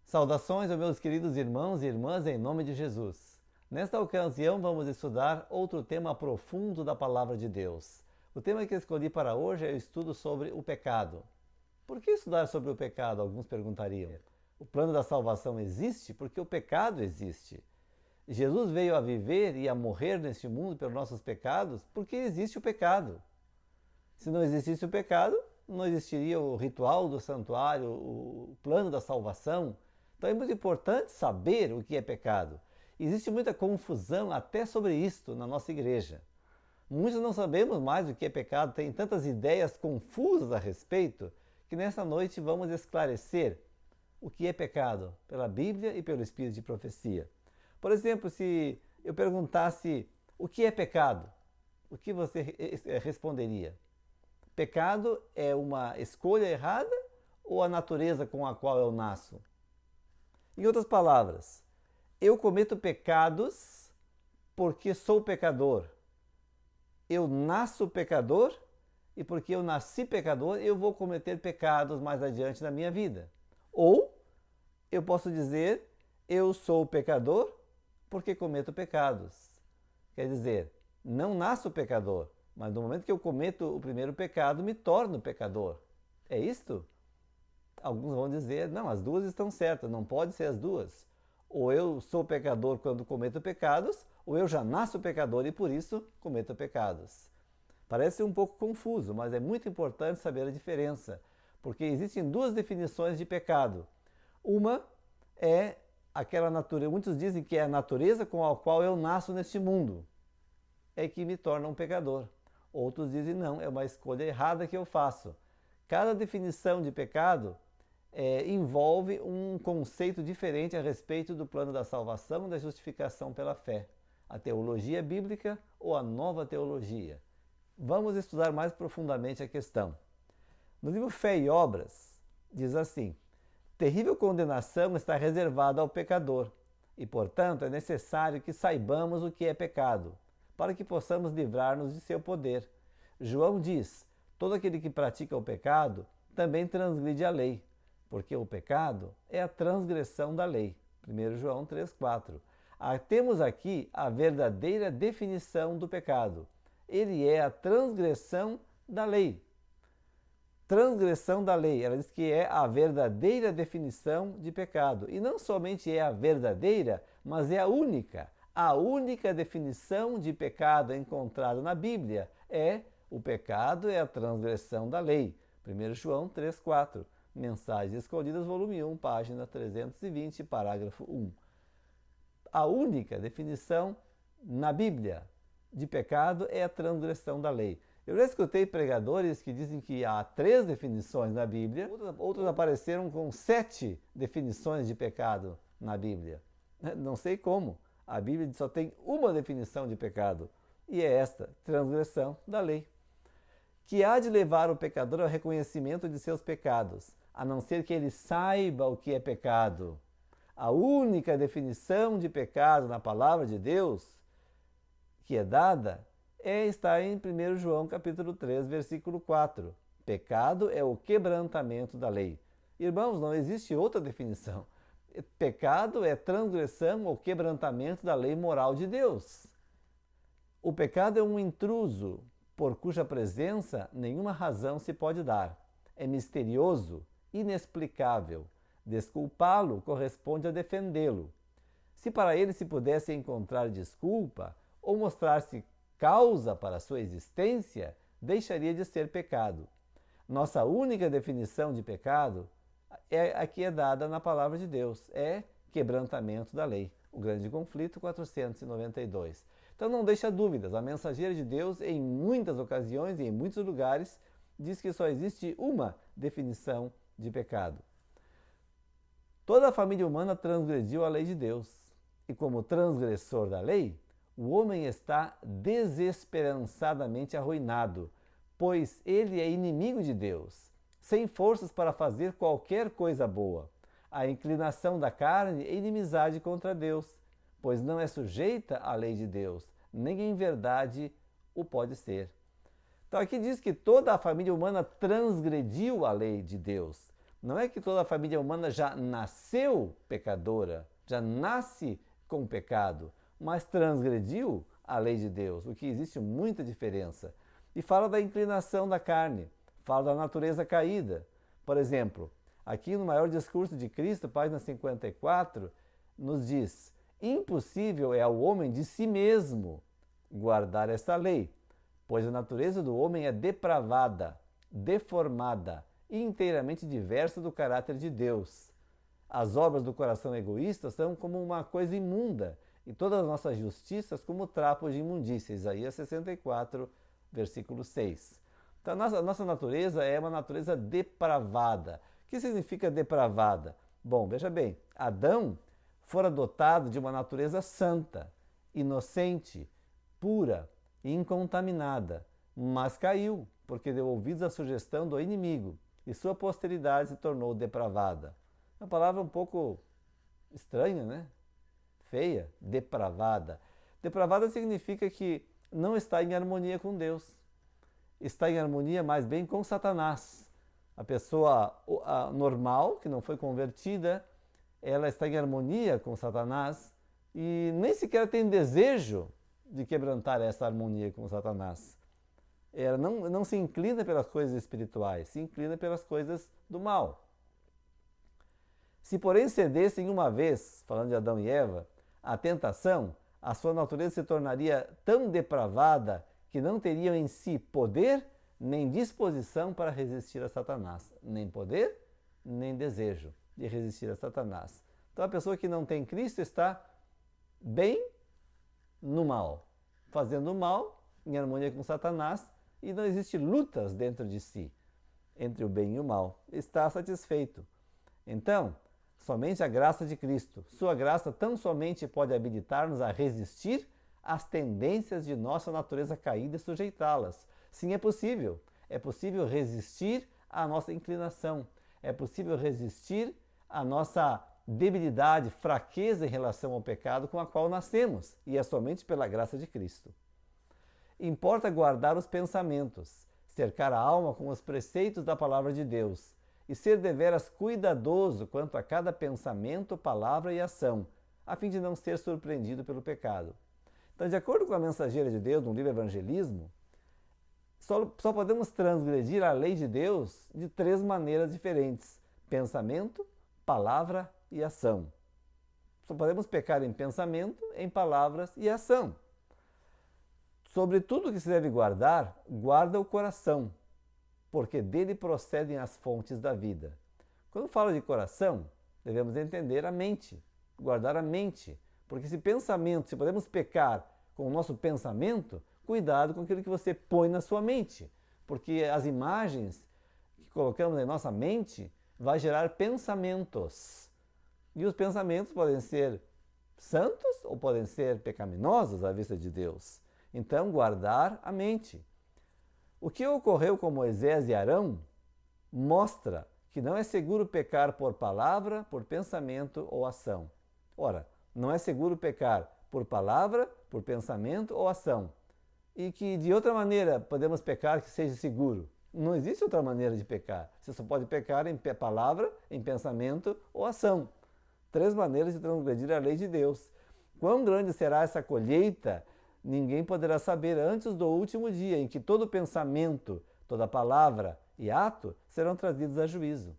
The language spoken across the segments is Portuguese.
Saudações aos meus queridos irmãos e irmãs em nome de Jesus. Nesta ocasião vamos estudar outro tema profundo da Palavra de Deus. O tema que escolhi para hoje é o estudo sobre o pecado. Por que estudar sobre o pecado? Alguns perguntariam. O plano da salvação existe porque o pecado existe. Jesus veio a viver e a morrer neste mundo pelos nossos pecados porque existe o pecado. Se não existisse o pecado, não existiria o ritual do santuário, o plano da salvação. Então é muito importante saber o que é pecado. Existe muita confusão até sobre isto na nossa igreja. Muitos não sabemos mais o que é pecado, tem tantas ideias confusas a respeito, que nesta noite vamos esclarecer o que é pecado pela Bíblia e pelo Espírito de profecia. Por exemplo, se eu perguntasse o que é pecado, o que você responderia? Pecado é uma escolha errada ou a natureza com a qual eu nasço? Em outras palavras, eu cometo pecados porque sou pecador. Eu nasço pecador e porque eu nasci pecador, eu vou cometer pecados mais adiante na minha vida. Ou eu posso dizer, eu sou pecador porque cometo pecados. Quer dizer, não nasço pecador, mas no momento que eu cometo o primeiro pecado, me torno pecador. É isto? Alguns vão dizer, não, as duas estão certas, não pode ser as duas. Ou eu sou pecador quando cometo pecados, ou eu já nasço pecador e por isso cometo pecados. Parece um pouco confuso, mas é muito importante saber a diferença, porque existem duas definições de pecado. Uma é aquela natureza, muitos dizem que é a natureza com a qual eu nasço neste mundo, é que me torna um pecador. Outros dizem, não, é uma escolha errada que eu faço. Cada definição de pecado envolve um conceito diferente a respeito do plano da salvação e da justificação pela fé. A teologia bíblica ou a nova teologia. Vamos estudar mais profundamente a questão. No livro Fé e Obras, diz assim: terrível condenação está reservada ao pecador, e portanto é necessário que saibamos o que é pecado, para que possamos livrar-nos de seu poder. João diz: todo aquele que pratica o pecado também transgride a lei, porque o pecado é a transgressão da lei. 1 João 3,4. Temos aqui a verdadeira definição do pecado. Ele é a transgressão da lei. Transgressão da lei, ela diz que é a verdadeira definição de pecado. E não somente é a verdadeira, mas é a única. A única definição de pecado encontrada na Bíblia é o pecado é a transgressão da lei. 1 João 3,4. Mensagens Escolhidas, volume 1, página 320, parágrafo 1. A única definição na Bíblia de pecado é a transgressão da lei. Eu já escutei pregadores que dizem que há 3 definições na Bíblia, outros apareceram com 7 definições de pecado na Bíblia. Não sei como. A Bíblia só tem uma definição de pecado, e é esta, transgressão da lei, que há de levar o pecador ao reconhecimento de seus pecados, a não ser que ele saiba o que é pecado. A única definição de pecado na palavra de Deus que é dada está em 1 João capítulo 3, versículo 4. Pecado é o quebrantamento da lei. Irmãos, não existe outra definição. Pecado é transgressão ou quebrantamento da lei moral de Deus. O pecado é um intruso, por cuja presença nenhuma razão se pode dar. É misterioso, inexplicável. Desculpá-lo corresponde a defendê-lo. Se para ele se pudesse encontrar desculpa ou mostrar-se causa para sua existência, deixaria de ser pecado. Nossa única definição de pecado aqui é dada na palavra de Deus, é quebrantamento da lei. O Grande Conflito 492. Então não deixa dúvidas, a mensageira de Deus em muitas ocasiões e em muitos lugares diz que só existe uma definição de pecado. Toda a família humana transgrediu a lei de Deus, e como transgressor da lei, o homem está desesperançadamente arruinado, pois ele é inimigo de Deus, sem forças para fazer qualquer coisa boa. A inclinação da carne é inimizade contra Deus, pois não é sujeita à lei de Deus, nem em verdade o pode ser. Então aqui diz que toda a família humana transgrediu a lei de Deus. Não é que toda a família humana já nasceu pecadora, já nasce com pecado, mas transgrediu a lei de Deus, o que existe muita diferença. E fala da inclinação da carne, fala da natureza caída. Por exemplo, aqui no maior discurso de Cristo, página 54, nos diz: impossível é ao homem de si mesmo guardar esta lei, pois a natureza do homem é depravada, deformada e inteiramente diversa do caráter de Deus. As obras do coração egoísta são como uma coisa imunda, e todas as nossas justiças como trapos de imundícia. Isaías 64, versículo 6. Então a nossa natureza é uma natureza depravada. O que significa depravada? Bom, veja bem, Adão fora dotado de uma natureza santa, inocente, pura e incontaminada, mas caiu, porque deu ouvidos à sugestão do inimigo, e sua posteridade se tornou depravada. Uma palavra um pouco estranha, né? Feia, depravada. Depravada significa que não está em harmonia com Deus. Está em harmonia mais bem com Satanás. A pessoa normal, que não foi convertida, ela está em harmonia com Satanás e nem sequer tem desejo de quebrantar essa harmonia com Satanás. Ela não se inclina pelas coisas espirituais, se inclina pelas coisas do mal. Se, porém, cedessem uma vez, falando de Adão e Eva, à tentação, a sua natureza se tornaria tão depravada que não teriam em si poder nem disposição para resistir a Satanás. Nem poder, nem desejo de resistir a Satanás. Então a pessoa que não tem Cristo está bem no mal, fazendo o mal em harmonia com Satanás, e não existe lutas dentro de si, entre o bem e o mal. Está satisfeito. Então, somente a graça de Cristo, sua graça tão somente pode habilitar-nos a resistir às tendências de nossa natureza caída e sujeitá-las. Sim, é possível. É possível resistir à nossa inclinação. É possível resistir à nossa debilidade, fraqueza em relação ao pecado com a qual nascemos. E é somente pela graça de Cristo. Importa guardar os pensamentos, cercar a alma com os preceitos da palavra de Deus e ser deveras cuidadoso quanto a cada pensamento, palavra e ação, a fim de não ser surpreendido pelo pecado. Então, de acordo com a Mensageira de Deus no livro Evangelismo, só podemos transgredir a lei de Deus de 3 maneiras diferentes: pensamento, palavra e ação. Só podemos pecar em pensamento, em palavras e ação. Sobre tudo que se deve guardar, guarda o coração, porque dele procedem as fontes da vida. Quando fala de coração, devemos entender a mente, guardar a mente, porque se podemos pecar com o nosso pensamento, cuidado com aquilo que você põe na sua mente, porque as imagens que colocamos em nossa mente vai gerar pensamentos. E os pensamentos podem ser santos ou podem ser pecaminosos à vista de Deus. Então, guardar a mente. O que ocorreu com Moisés e Arão mostra que não é seguro pecar por palavra, por pensamento ou ação. Ora, não é seguro pecar por palavra, por pensamento ou ação. E que de outra maneira podemos pecar que seja seguro. Não existe outra maneira de pecar. Você só pode pecar em palavra, em pensamento ou ação. 3 maneiras de transgredir a lei de Deus. Quão grande será essa colheita? Ninguém poderá saber antes do último dia, em que todo pensamento, toda palavra e ato serão trazidos a juízo.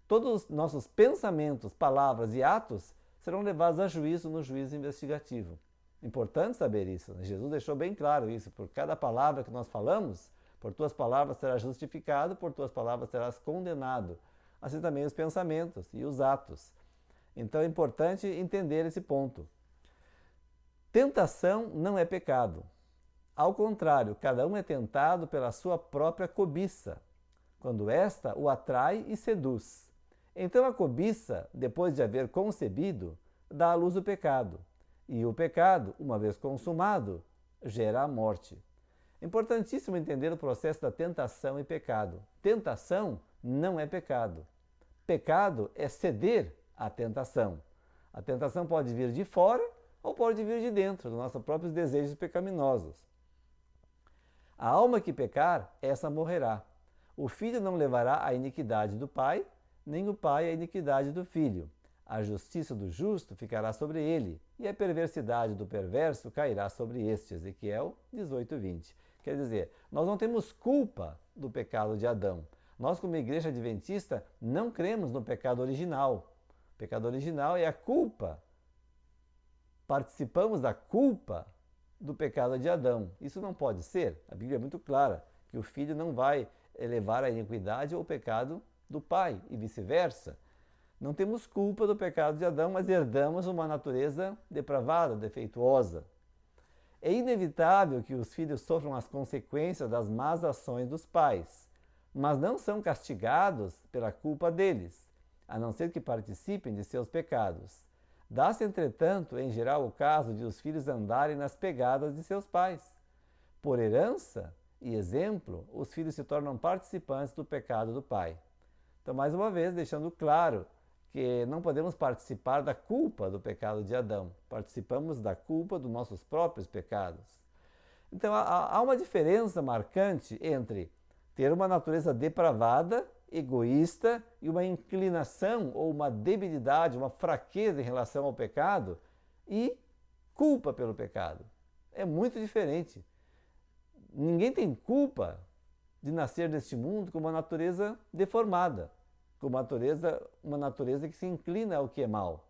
Todos os nossos pensamentos, palavras e atos serão levados a juízo no juízo investigativo. Importante saber isso. Jesus deixou bem claro isso. Por cada palavra que nós falamos, por tuas palavras serás justificado, por tuas palavras serás condenado. Assim também os pensamentos e os atos. Então é importante entender esse ponto. Tentação não é pecado. Ao contrário, cada um é tentado pela sua própria cobiça, quando esta o atrai e seduz. Então a cobiça, depois de haver concebido, dá à luz o pecado. E o pecado, uma vez consumado, gera a morte. É importantíssimo entender o processo da tentação e pecado. Tentação não é pecado. Pecado é ceder à tentação. A tentação pode vir de fora ou pode vir de dentro, dos nossos próprios desejos pecaminosos. A alma que pecar, essa morrerá. O filho não levará a iniquidade do pai, nem o pai a iniquidade do filho. A justiça do justo ficará sobre ele, e a perversidade do perverso cairá sobre este. Ezequiel 18:20. Quer dizer, nós não temos culpa do pecado de Adão. Nós, como igreja adventista, não cremos no pecado original. O pecado original é a culpa. Participamos da culpa do pecado de Adão. Isso não pode ser. A Bíblia é muito clara que o filho não vai levar à iniquidade ou o pecado do pai e vice-versa. Não temos culpa do pecado de Adão, mas herdamos uma natureza depravada, defeituosa. É inevitável que os filhos sofram as consequências das más ações dos pais, mas não são castigados pela culpa deles, a não ser que participem de seus pecados. Dá-se, entretanto, em geral o caso de os filhos andarem nas pegadas de seus pais. Por herança e exemplo, os filhos se tornam participantes do pecado do pai. Então, mais uma vez, deixando claro que não podemos participar da culpa do pecado de Adão. Participamos da culpa dos nossos próprios pecados. Então, há uma diferença marcante entre ter uma natureza depravada, egoísta e uma inclinação ou uma debilidade, uma fraqueza em relação ao pecado e culpa pelo pecado. É muito diferente. Ninguém tem culpa de nascer neste mundo com uma natureza deformada, com uma natureza que se inclina ao que é mal.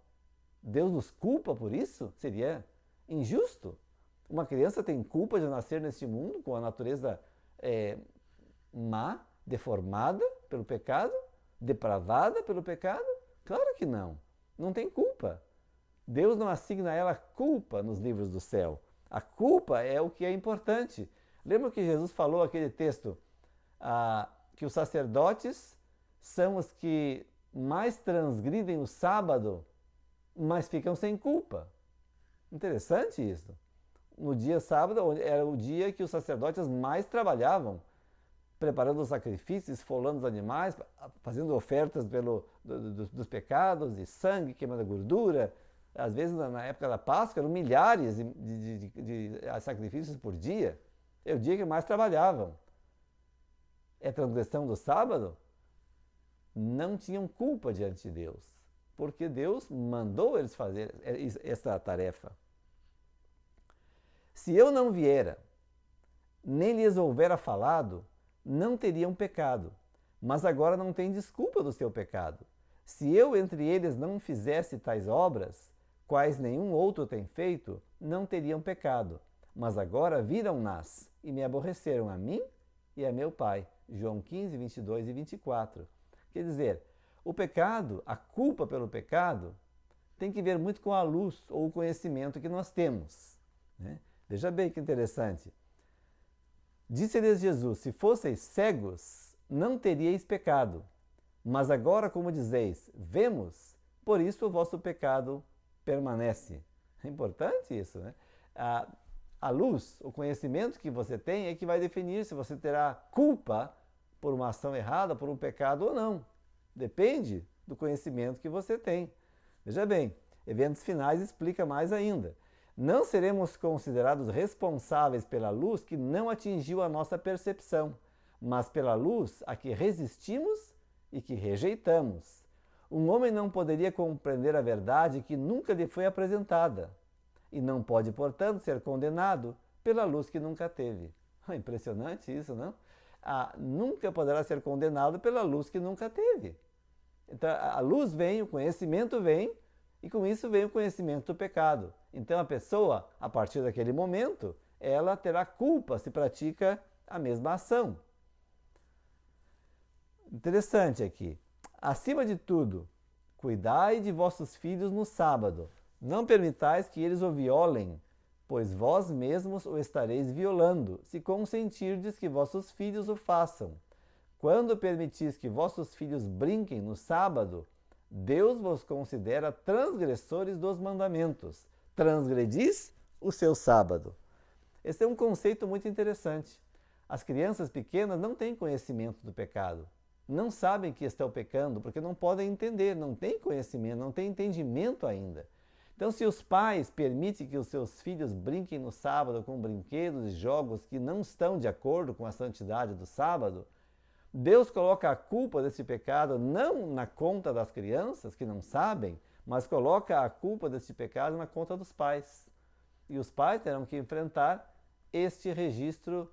Deus nos culpa por isso? Seria injusto. Uma criança tem culpa de nascer neste mundo com a natureza má, deformada pelo pecado, depravada pelo pecado? Claro que não. Não tem culpa. Deus não assigna a ela culpa nos livros do céu. A culpa é o que é importante. Lembra que Jesus falou aquele texto que os sacerdotes são os que mais transgridem o sábado, mas ficam sem culpa. Interessante isso. No dia sábado era o dia que os sacerdotes mais trabalhavam, preparando os sacrifícios, esfolando os animais, fazendo ofertas dos pecados, de sangue, queimando a gordura. Às vezes, na época da Páscoa, eram milhares de sacrifícios por dia. É o dia que mais trabalhavam. É transgressão do sábado? Não tinham culpa diante de Deus, porque Deus mandou eles fazer essa tarefa. Se eu não viera, nem lhes houvera falado, não teriam pecado, mas agora não têm desculpa do seu pecado. Se eu entre eles não fizesse tais obras, quais nenhum outro tem feito, não teriam pecado. Mas agora viram-nas e me aborreceram a mim e a meu Pai. João 15, 22 e 24. Quer dizer, o pecado, a culpa pelo pecado, tem que ver muito com a luz ou o conhecimento que nós temos, né? Veja bem que interessante. Disse-lhes Jesus: se fosseis cegos, não teríeis pecado. Mas agora, como dizeis, vemos, por isso o vosso pecado permanece. É importante isso, né? A luz, o conhecimento que você tem é que vai definir se você terá culpa por uma ação errada, por um pecado ou não. Depende do conhecimento que você tem. Veja bem, Eventos Finais explica mais ainda. Não seremos considerados responsáveis pela luz que não atingiu a nossa percepção, mas pela luz a que resistimos e que rejeitamos. Um homem não poderia compreender a verdade que nunca lhe foi apresentada, e não pode, portanto, ser condenado pela luz que nunca teve. Impressionante isso, não? Nunca poderá ser condenado pela luz que nunca teve. Então, a luz vem, o conhecimento vem, e com isso vem o conhecimento do pecado. Então, a pessoa, a partir daquele momento, ela terá culpa se pratica a mesma ação. Interessante aqui. Acima de tudo, cuidai de vossos filhos no sábado. Não permitais que eles o violem, pois vós mesmos o estareis violando, se consentirdes que vossos filhos o façam. Quando permitis que vossos filhos brinquem no sábado, Deus vos considera transgressores dos mandamentos. Transgredis o seu sábado. Esse é um conceito muito interessante. As crianças pequenas não têm conhecimento do pecado. Não sabem que estão pecando porque não podem entender, não têm conhecimento, não têm entendimento ainda. Então, se os pais permitem que os seus filhos brinquem no sábado com brinquedos e jogos que não estão de acordo com a santidade do sábado, Deus coloca a culpa desse pecado não na conta das crianças que não sabem, mas coloca a culpa desse pecado na conta dos pais. E os pais terão que enfrentar este registro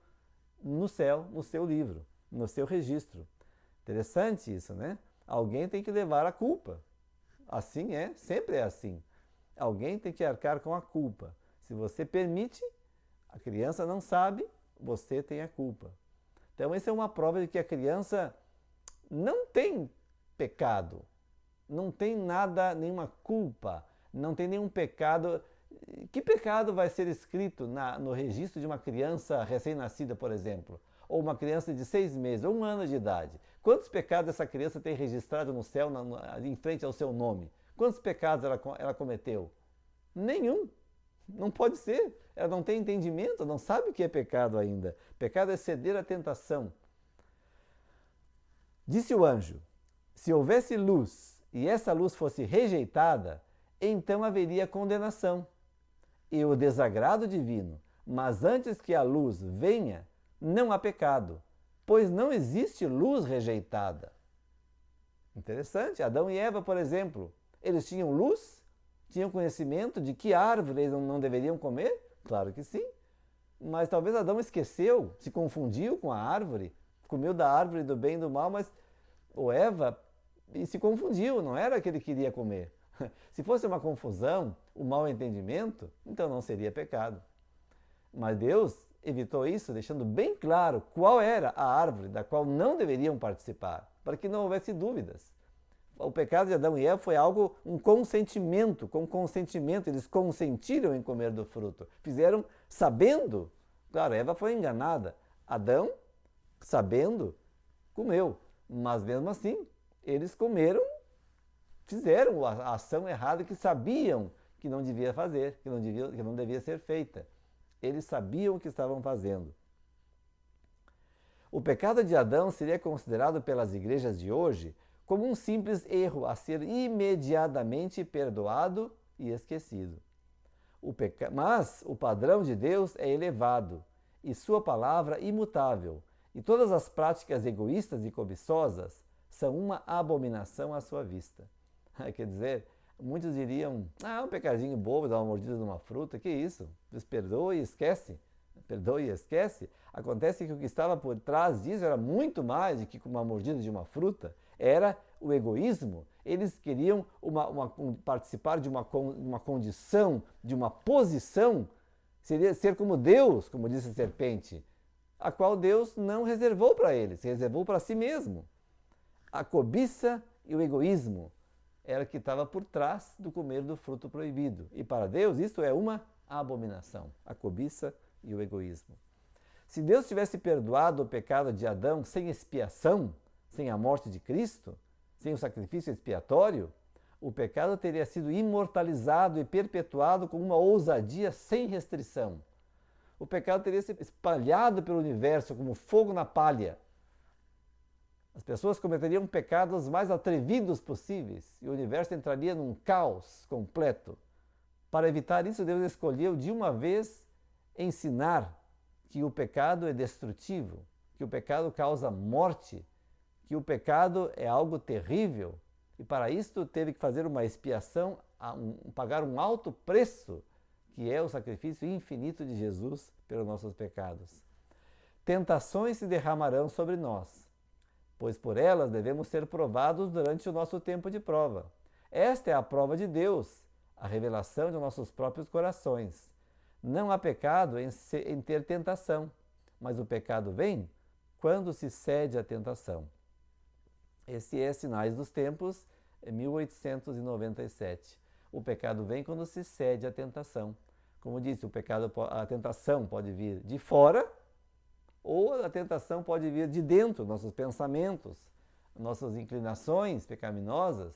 no céu, no seu livro, no seu registro. Interessante isso, né? Alguém tem que levar a culpa. Assim é, sempre é assim. Alguém tem que arcar com a culpa. Se você permite, a criança não sabe, você tem a culpa. Então, essa é uma prova de que a criança não tem pecado, não tem nada, nenhuma culpa, não tem nenhum pecado. Que pecado vai ser escrito no registro de uma criança recém-nascida, por exemplo? Ou uma criança de 6 meses, ou 1 ano de idade? Quantos pecados essa criança tem registrado no céu, em frente ao seu nome? Quantos pecados ela cometeu? Nenhum. Não pode ser. Ela não tem entendimento, não sabe o que é pecado ainda. Pecado é ceder à tentação. Disse o anjo: se houvesse luz e essa luz fosse rejeitada, então haveria condenação e o desagrado divino. Mas antes que a luz venha, não há pecado, pois não existe luz rejeitada. Interessante. Adão e Eva, por exemplo, eles tinham luz? Tinham conhecimento de que árvore eles não deveriam comer? Claro que sim. Mas talvez Adão esqueceu, se confundiu com a árvore, comeu da árvore do bem e do mal, mas ou Eva e se confundiu, não era o que ele queria comer. Se fosse uma confusão, um mau entendimento, então não seria pecado. Mas Deus evitou isso, deixando bem claro qual era a árvore da qual não deveriam participar, para que não houvesse dúvidas. O pecado de Adão e Eva foi algo, um consentimento, com consentimento, eles consentiram em comer do fruto. Fizeram sabendo, claro, Eva foi enganada. Adão, sabendo, comeu. Mas mesmo assim, eles comeram, fizeram a ação errada que sabiam que não devia fazer, que não devia ser feita. Eles sabiam o que estavam fazendo. O pecado de Adão seria considerado pelas igrejas de hoje como um simples erro a ser imediatamente perdoado e esquecido. Mas o padrão de Deus é elevado e sua palavra imutável, e todas as práticas egoístas e cobiçosas são uma abominação à sua vista. Quer dizer, muitos diriam, um pecadinho bobo, dar uma mordida numa fruta, que isso? Perdoa e esquece. Perdoa e esquece. Acontece que o que estava por trás disso era muito mais do que uma mordida de uma fruta. Era o egoísmo. Eles queriam participar de uma condição, de uma posição, seria ser como Deus, como disse a serpente, a qual Deus não reservou para eles, reservou para si mesmo. A cobiça e o egoísmo era o que estava por trás do comer do fruto proibido. E para Deus isto é uma abominação, a cobiça e o egoísmo. Se Deus tivesse perdoado o pecado de Adão sem expiação, sem a morte de Cristo, sem o sacrifício expiatório, o pecado teria sido imortalizado e perpetuado com uma ousadia sem restrição. O pecado teria se espalhado pelo universo como fogo na palha. As pessoas cometeriam pecados mais atrevidos possíveis e o universo entraria num caos completo. Para evitar isso, Deus escolheu de uma vez ensinar que o pecado é destrutivo, que o pecado causa morte, que o pecado é algo terrível. E para isto teve que fazer uma expiação, pagar um alto preço, que é o sacrifício infinito de Jesus pelos nossos pecados. Tentações se derramarão sobre nós, pois por elas devemos ser provados durante o nosso tempo de prova. Esta é a prova de Deus, a revelação de nossos próprios corações. Não há pecado em ter tentação, mas o pecado vem quando se cede à tentação. Esse é Sinais dos Tempos, 1897. O pecado vem quando se cede à tentação. Como disse, a tentação pode vir de fora ou a tentação pode vir de dentro, nossos pensamentos, nossas inclinações pecaminosas.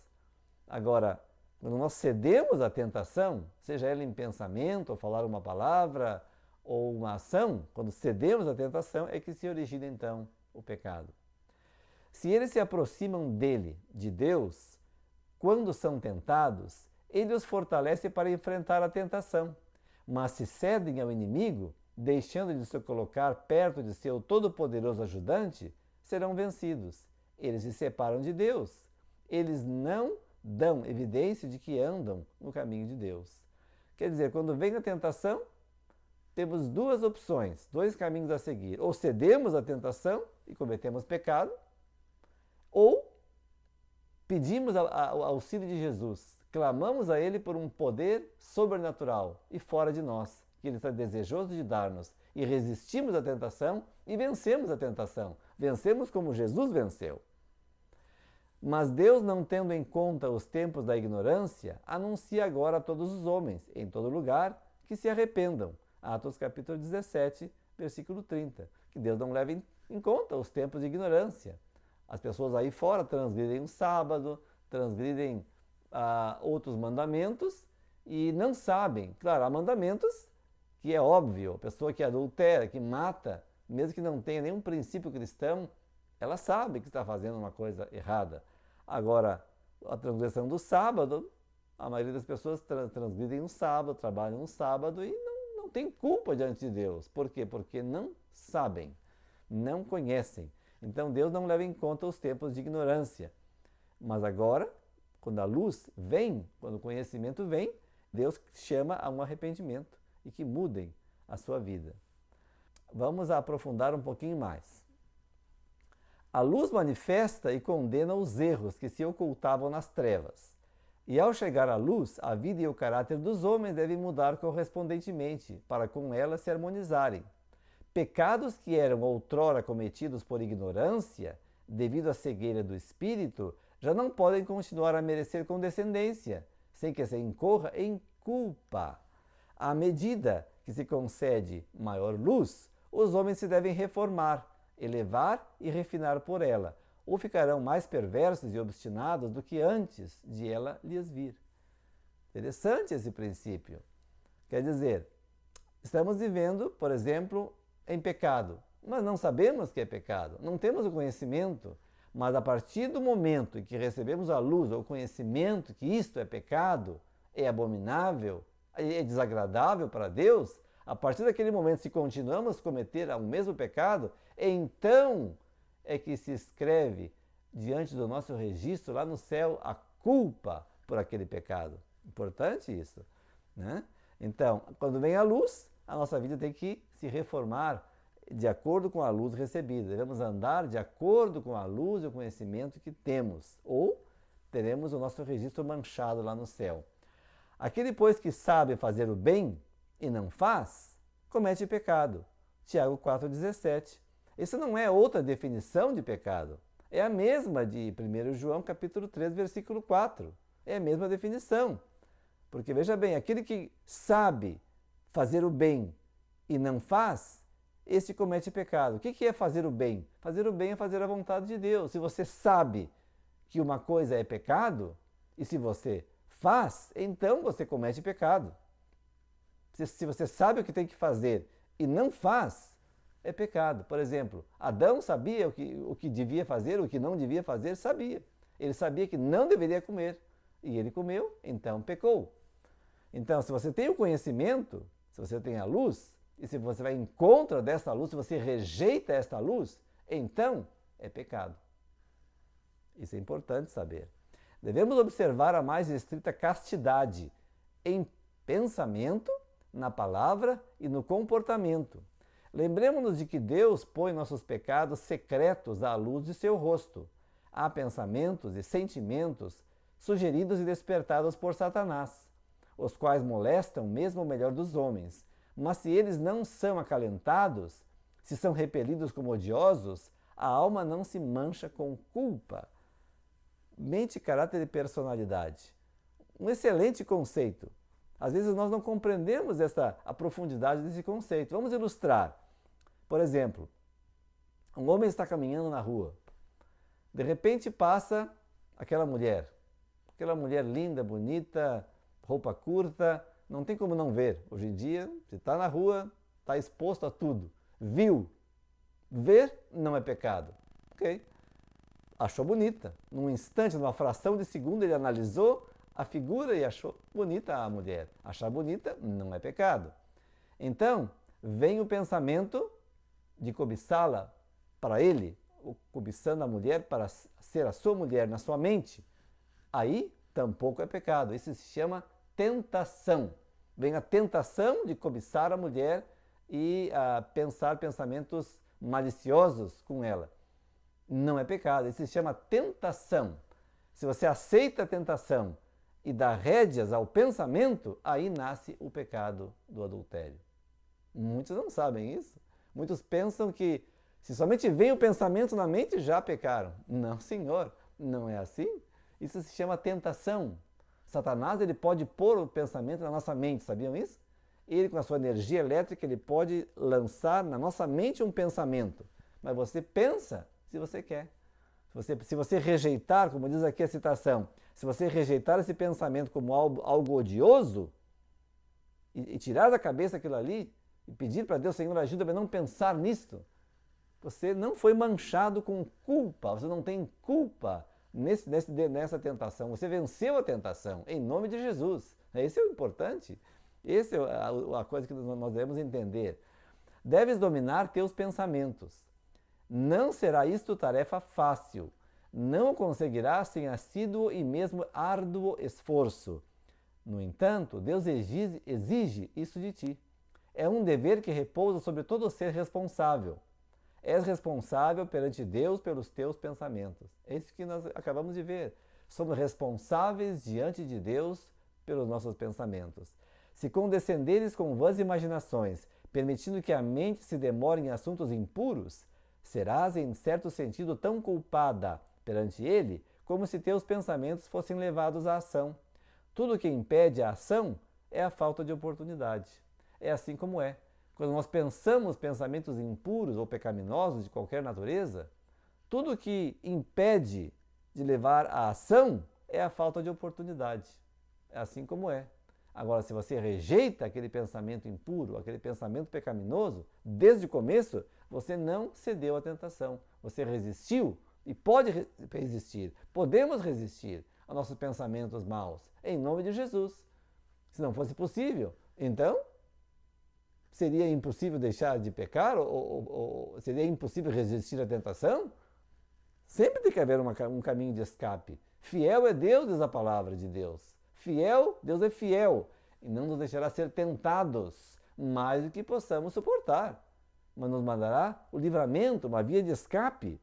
Agora, quando nós cedemos à tentação, seja ela em pensamento, ou falar uma palavra, ou uma ação, quando cedemos à tentação é que se origina então o pecado. Se eles se aproximam dele, de Deus, quando são tentados, ele os fortalece para enfrentar a tentação. Mas se cedem ao inimigo, deixando de se colocar perto de seu todo-poderoso ajudante, serão vencidos. Eles se separam de Deus. Eles não dão evidência de que andam no caminho de Deus. Quer dizer, quando vem a tentação, temos duas opções, dois caminhos a seguir. Ou cedemos à tentação e cometemos pecado, ou pedimos o auxílio de Jesus, clamamos a Ele por um poder sobrenatural e fora de nós, que Ele está desejoso de dar-nos, e resistimos à tentação e vencemos a tentação. Vencemos como Jesus venceu. Mas Deus, não tendo em conta os tempos da ignorância, anuncia agora a todos os homens, em todo lugar, que se arrependam. Atos capítulo 17, versículo 30. Que Deus não leve em conta os tempos de ignorância. As pessoas aí fora transgridem o sábado, transgridem outros mandamentos e não sabem. Claro, há mandamentos que é óbvio, a pessoa que adultera, que mata, mesmo que não tenha nenhum princípio cristão, ela sabe que está fazendo uma coisa errada. Agora, a transgressão do sábado, a maioria das pessoas transgridem no sábado, trabalham no sábado e não tem culpa diante de Deus. Por quê? Porque não sabem, não conhecem. Então Deus não leva em conta os tempos de ignorância. Mas agora, quando a luz vem, quando o conhecimento vem, Deus chama a um arrependimento e que mudem a sua vida. Vamos aprofundar um pouquinho mais. A luz manifesta e condena os erros que se ocultavam nas trevas. E ao chegar à luz, a vida e o caráter dos homens devem mudar correspondentemente, para com ela se harmonizarem. Pecados que eram outrora cometidos por ignorância, devido à cegueira do espírito, já não podem continuar a merecer condescendência, sem que se incorra em culpa. À medida que se concede maior luz, os homens se devem reformar, elevar e refinar por ela, ou ficarão mais perversos e obstinados do que antes de ela lhes vir. Interessante esse princípio. Quer dizer, estamos vivendo, por exemplo, em pecado, mas não sabemos que é pecado, não temos o conhecimento, mas a partir do momento em que recebemos a luz, ou o conhecimento que isto é pecado, é abominável, é desagradável para Deus, a partir daquele momento, se continuamos a cometer o mesmo pecado, então é que se escreve diante do nosso registro lá no céu a culpa por aquele pecado. Importante isso, né? Então, quando vem a luz, a nossa vida tem que se reformar de acordo com a luz recebida. Devemos andar de acordo com a luz e o conhecimento que temos, ou teremos o nosso registro manchado lá no céu. Aquele, pois, que sabe fazer o bem e não faz, comete pecado. Tiago 4,17. Essa não é outra definição de pecado. É a mesma de 1 João capítulo 3, versículo 4. É a mesma definição. Porque, veja bem, aquele que sabe fazer o bem e não faz, esse comete pecado. O que é fazer o bem? Fazer o bem é fazer a vontade de Deus. Se você sabe que uma coisa é pecado, e se você faz, então você comete pecado. Se você sabe o que tem que fazer e não faz, é pecado. Por exemplo, Adão sabia o que devia fazer, o que não devia fazer, sabia. Ele sabia que não deveria comer e ele comeu, então pecou. Então, se você tem o conhecimento, se você tem a luz, e se você vai em contra dessa luz, se você rejeita esta luz, então é pecado. Isso é importante saber. Devemos observar a mais estrita castidade em pensamento, na palavra e no comportamento. Lembremos-nos de que Deus põe nossos pecados secretos à luz de seu rosto. Há pensamentos e sentimentos sugeridos e despertados por Satanás, os quais molestam mesmo o melhor dos homens. Mas se eles não são acalentados, se são repelidos como odiosos, a alma não se mancha com culpa. Mente, caráter e personalidade. Um excelente conceito. Às vezes nós não compreendemos a profundidade desse conceito. Vamos ilustrar. Por exemplo, um homem está caminhando na rua. De repente passa aquela mulher linda, bonita, roupa curta, não tem como não ver. Hoje em dia, se está na rua, está exposto a tudo. Viu? Ver não é pecado. Ok. Achou bonita. Num instante, numa fração de segundo, ele analisou a figura e achou bonita a mulher. Achar bonita não é pecado. Então, vem o pensamento de cobiçá-la para ele, cobiçando a mulher para ser a sua mulher na sua mente, aí tampouco é pecado. Isso se chama tentação. Vem a tentação de cobiçar a mulher e pensar pensamentos maliciosos com ela. Não é pecado, isso se chama tentação. Se você aceita a tentação e dá rédeas ao pensamento, aí nasce o pecado do adultério. Muitos não sabem isso. Muitos pensam que se somente vem o pensamento na mente, já pecaram. Não, senhor, não é assim. Isso se chama tentação. Satanás ele pode pôr o pensamento na nossa mente, sabiam isso? Ele, com a sua energia elétrica, ele pode lançar na nossa mente um pensamento. Mas você pensa se você quer. Se você rejeitar, como diz aqui a citação, se você rejeitar esse pensamento como algo odioso e tirar da cabeça aquilo ali e pedir para Deus, Senhor, ajuda-me a não pensar nisto, você não foi manchado com culpa, você não tem culpa nessa tentação, você venceu a tentação, em nome de Jesus. Esse é o importante, essa é a coisa que nós devemos entender. Deves dominar teus pensamentos. Não será isto tarefa fácil. Não o conseguirás sem assíduo e mesmo árduo esforço. No entanto, Deus exige isso de ti. É um dever que repousa sobre todo ser responsável. És responsável perante Deus pelos teus pensamentos. É isso que nós acabamos de ver. Somos responsáveis diante de Deus pelos nossos pensamentos. Se condescenderes com vãs imaginações, permitindo que a mente se demore em assuntos impuros, serás, em certo sentido, tão culpada perante Ele como se teus pensamentos fossem levados à ação. Tudo o que impede a ação é a falta de oportunidade. É assim como é. Quando nós pensamos pensamentos impuros ou pecaminosos de qualquer natureza, tudo o que impede de levar à ação é a falta de oportunidade. É assim como é. Agora, se você rejeita aquele pensamento impuro, aquele pensamento pecaminoso, desde o começo, você não cedeu à tentação. Você resistiu e pode resistir. Podemos resistir a nossos pensamentos maus, em nome de Jesus. Se não fosse possível, então seria impossível deixar de pecar ou seria impossível resistir à tentação? Sempre tem que haver um caminho de escape. Fiel é Deus, diz a palavra de Deus. Fiel, Deus é fiel e não nos deixará ser tentados mais do que possamos suportar, mas nos mandará o livramento, uma via de escape.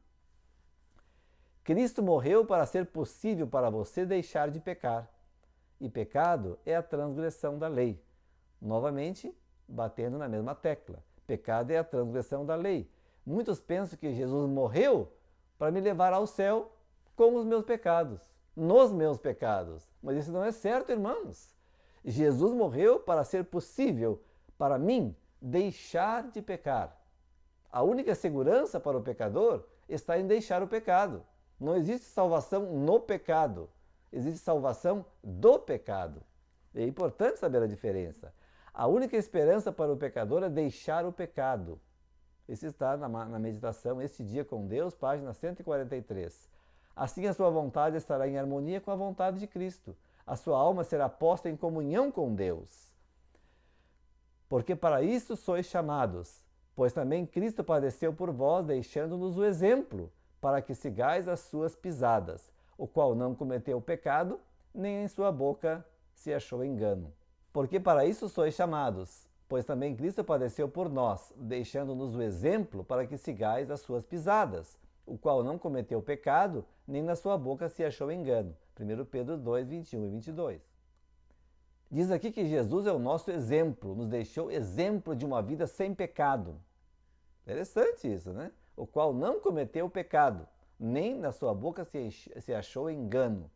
Cristo morreu para ser possível para você deixar de pecar. E pecado é a transgressão da lei. Novamente, batendo na mesma tecla. Pecado é a transgressão da lei. Muitos pensam que Jesus morreu para me levar ao céu com os meus pecados, nos meus pecados. Mas isso não é certo, irmãos. Jesus morreu para ser possível para mim deixar de pecar. A única segurança para o pecador está em deixar o pecado. Não existe salvação no pecado, existe salvação do pecado. É importante saber a diferença. A única esperança para o pecador é deixar o pecado. Esse está na meditação Este Dia com Deus, página 143. Assim a sua vontade estará em harmonia com a vontade de Cristo. A sua alma será posta em comunhão com Deus. Porque para isso sois chamados, pois também Cristo padeceu por vós, deixando-nos o exemplo, para que sigais as suas pisadas, o qual não cometeu pecado, nem em sua boca se achou engano. Porque para isso sois chamados, pois também Cristo padeceu por nós, deixando-nos o exemplo para que sigais as suas pisadas, o qual não cometeu pecado, nem na sua boca se achou engano. 1 Pedro 2, 21 e 22. Diz aqui que Jesus é o nosso exemplo, nos deixou exemplo de uma vida sem pecado. Interessante isso, né? O qual não cometeu pecado, nem na sua boca se achou engano.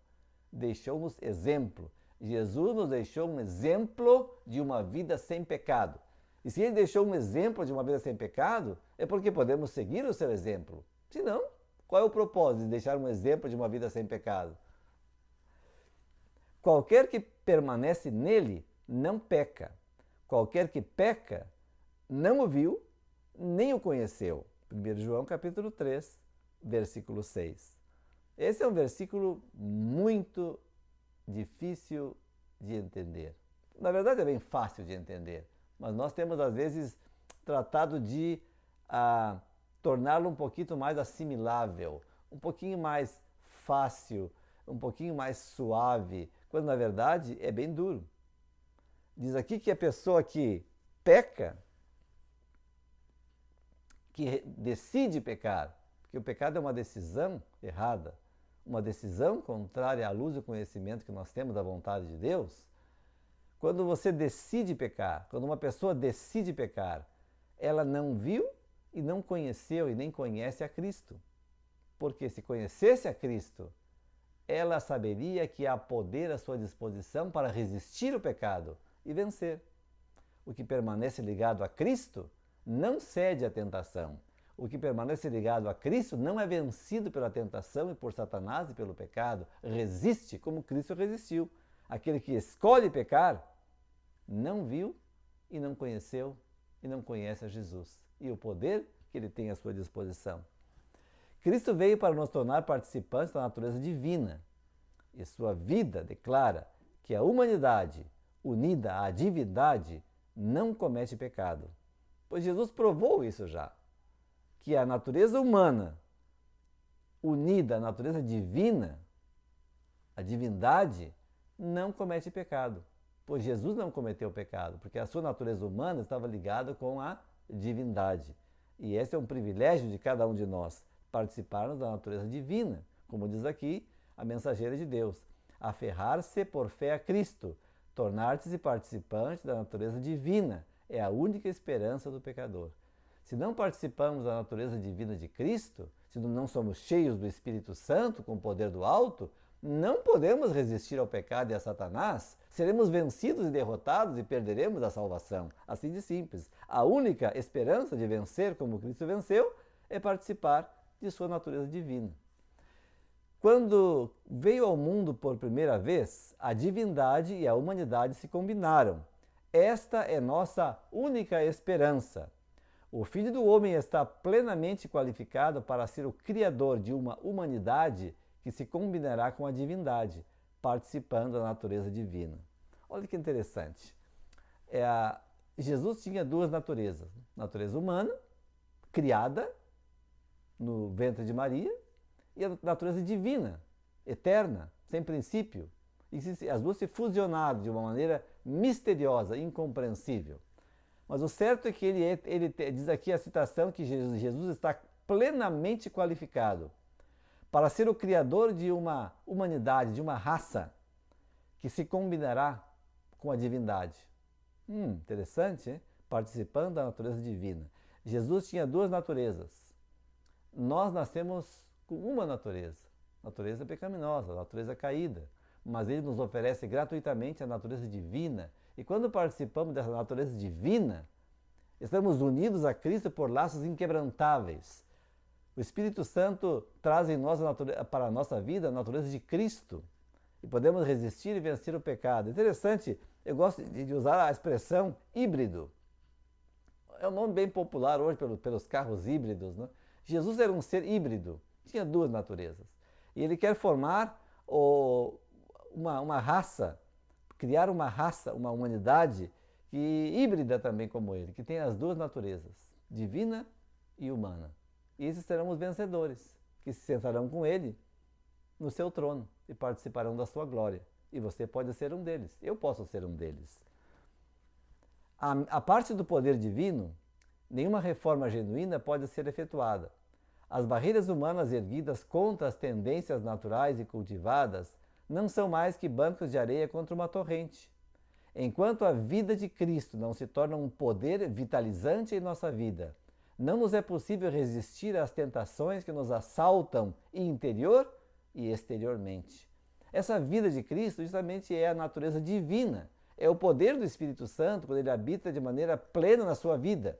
Deixou-nos exemplo. Jesus nos deixou um exemplo de uma vida sem pecado. E se ele deixou um exemplo de uma vida sem pecado, é porque podemos seguir o seu exemplo. Se não, qual é o propósito de deixar um exemplo de uma vida sem pecado? Qualquer que permanece nele não peca. Qualquer que peca não o viu, nem o conheceu. 1 João capítulo 3, versículo 6. Esse é um versículo muito difícil de entender. Na verdade é bem fácil de entender, mas nós temos às vezes tratado de torná-lo um pouquinho mais assimilável, um pouquinho mais fácil, um pouquinho mais suave, quando na verdade é bem duro. Diz aqui que a pessoa que peca, que decide pecar, porque o pecado é uma decisão errada, uma decisão contrária à luz e ao conhecimento que nós temos da vontade de Deus. Quando você decide pecar, quando uma pessoa decide pecar, ela não viu e não conheceu e nem conhece a Cristo. Porque se conhecesse a Cristo, ela saberia que há poder à sua disposição para resistir ao pecado e vencer. O que permanece ligado a Cristo não cede à tentação. O que permanece ligado a Cristo não é vencido pela tentação e por Satanás e pelo pecado. Resiste como Cristo resistiu. Aquele que escolhe pecar não viu e não conheceu e não conhece a Jesus e o poder que ele tem à sua disposição. Cristo veio para nos tornar participantes da natureza divina e sua vida declara que a humanidade unida à divindade não comete pecado. Pois Jesus provou isso já, que a natureza humana unida à natureza divina, a divindade, não comete pecado. Pois Jesus não cometeu pecado, porque a sua natureza humana estava ligada com a divindade. E esse é um privilégio de cada um de nós, participarmos da natureza divina, como diz aqui a mensageira de Deus. Aferrar-se por fé a Cristo, tornar-se participante da natureza divina, é a única esperança do pecador. Se não participamos da natureza divina de Cristo, se não somos cheios do Espírito Santo, com o poder do alto, não podemos resistir ao pecado e a Satanás, seremos vencidos e derrotados e perderemos a salvação. Assim de simples. A única esperança de vencer como Cristo venceu é participar de sua natureza divina. Quando veio ao mundo por primeira vez, a divindade e a humanidade se combinaram. Esta é nossa única esperança. O Filho do Homem está plenamente qualificado para ser o criador de uma humanidade que se combinará com a divindade, participando da natureza divina. Olha que interessante. Jesus tinha duas naturezas. Natureza humana, criada no ventre de Maria, e a natureza divina, eterna, sem princípio. E as duas se fusionaram de uma maneira misteriosa, incompreensível. Mas o certo é que ele diz aqui a citação que Jesus está plenamente qualificado para ser o criador de uma humanidade, de uma raça que se combinará com a divindade. Interessante, hein? Participando da natureza divina. Jesus tinha duas naturezas. Nós nascemos com uma natureza, natureza pecaminosa, natureza caída, mas ele nos oferece gratuitamente a natureza divina. E quando participamos dessa natureza divina, estamos unidos a Cristo por laços inquebrantáveis. O Espírito Santo traz em nós para a nossa vida a natureza de Cristo e podemos resistir e vencer o pecado. Interessante, eu gosto de usar a expressão híbrido. É um nome bem popular hoje pelos carros híbridos, né? Jesus era um ser híbrido, tinha duas naturezas. E ele quer formar uma raça, criar uma raça, uma humanidade híbrida também como ele, que tem as duas naturezas, divina e humana. E esses serão os vencedores, que se sentarão com ele no seu trono e participarão da sua glória. E você pode ser um deles, eu posso ser um deles. A parte do poder divino, nenhuma reforma genuína pode ser efetuada. As barreiras humanas erguidas contra as tendências naturais e cultivadas não são mais que bancos de areia contra uma torrente. Enquanto a vida de Cristo não se torna um poder vitalizante em nossa vida, não nos é possível resistir às tentações que nos assaltam interior e exteriormente. Essa vida de Cristo justamente é a natureza divina, é o poder do Espírito Santo quando ele habita de maneira plena na sua vida.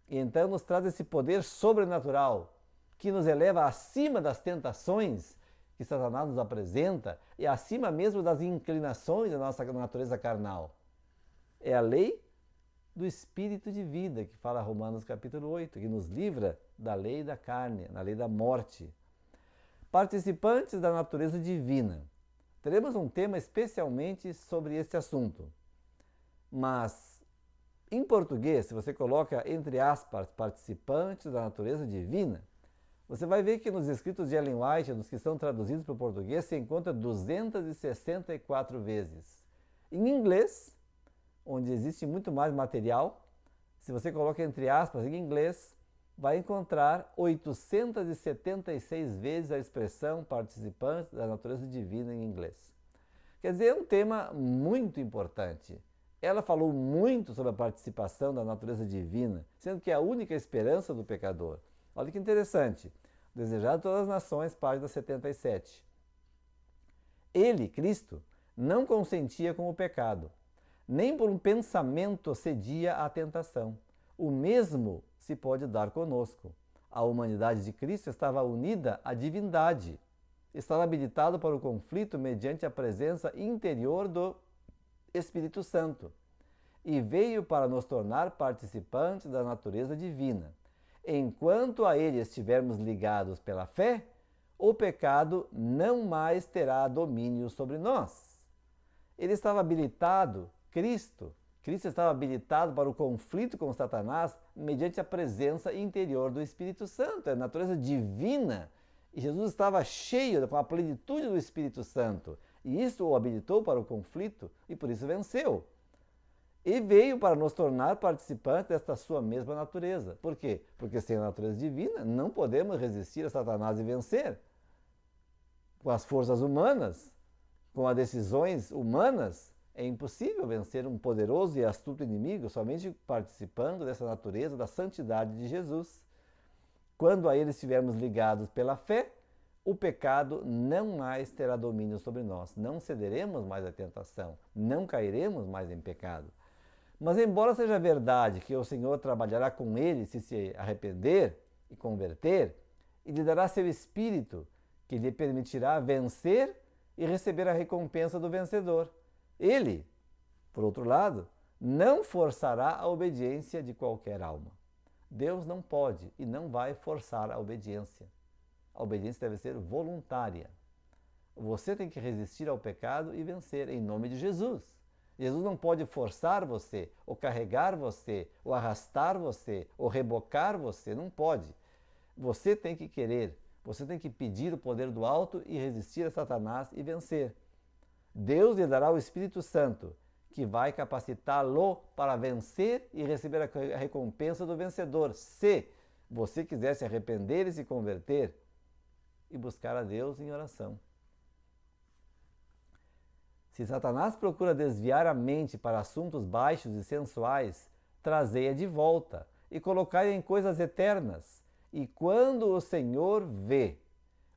E então nos traz esse poder sobrenatural que nos eleva acima das tentações que Satanás nos apresenta e acima mesmo das inclinações da nossa natureza carnal. É a lei do Espírito de vida, que fala Romanos capítulo 8, que nos livra da lei da carne, da lei da morte. Participantes da natureza divina. Teremos um tema especialmente sobre este assunto. Mas Em português, se você coloca entre aspas, participantes da natureza divina, você vai ver que nos escritos de Ellen White, nos que são traduzidos para o português, se encontra 264 vezes. Em inglês, onde existe muito mais material, se você coloca entre aspas em inglês, vai encontrar 876 vezes a expressão participantes da natureza divina em inglês. Quer dizer, é um tema muito importante. Ela falou muito sobre a participação da natureza divina, sendo que é a única esperança do pecador. Olha que interessante. Desejado de todas as nações, página 77. Ele, Cristo, não consentia com o pecado, nem por um pensamento cedia à tentação. O mesmo se pode dar conosco. A humanidade de Cristo estava unida à divindade. Estava habilitado para o conflito mediante a presença interior do Espírito Santo. E veio para nos tornar participantes da natureza divina. Enquanto a ele estivermos ligados pela fé, o pecado não mais terá domínio sobre nós. Ele estava habilitado, Cristo estava habilitado para o conflito com Satanás mediante a presença interior do Espírito Santo, a natureza divina. E Jesus estava cheio com a plenitude do Espírito Santo. E isso o habilitou para o conflito e por isso venceu. E veio para nos tornar participantes desta sua mesma natureza. Por quê? Porque sem a natureza divina não podemos resistir a Satanás e vencer. Com as forças humanas, com as decisões humanas, é impossível vencer um poderoso e astuto inimigo somente participando dessa natureza da santidade de Jesus. Quando a ele estivermos ligados pela fé, o pecado não mais terá domínio sobre nós. Não cederemos mais à tentação, não cairemos mais em pecado. Mas embora seja verdade que o Senhor trabalhará com ele se arrepender e converter, e lhe dará seu Espírito, que lhe permitirá vencer e receber a recompensa do vencedor. Ele, por outro lado, não forçará a obediência de qualquer alma. Deus não pode e não vai forçar a obediência. A obediência deve ser voluntária. Você tem que resistir ao pecado e vencer em nome de Jesus. Jesus não pode forçar você, ou carregar você, ou arrastar você, ou rebocar você. Não pode. Você tem que querer. Você tem que pedir o poder do alto e resistir a Satanás e vencer. Deus lhe dará o Espírito Santo, que vai capacitá-lo para vencer e receber a recompensa do vencedor, se você quiser se arrepender e se converter e buscar a Deus em oração. Se Satanás procura desviar a mente para assuntos baixos e sensuais, trazei-a de volta e colocai-a em coisas eternas. E quando o Senhor vê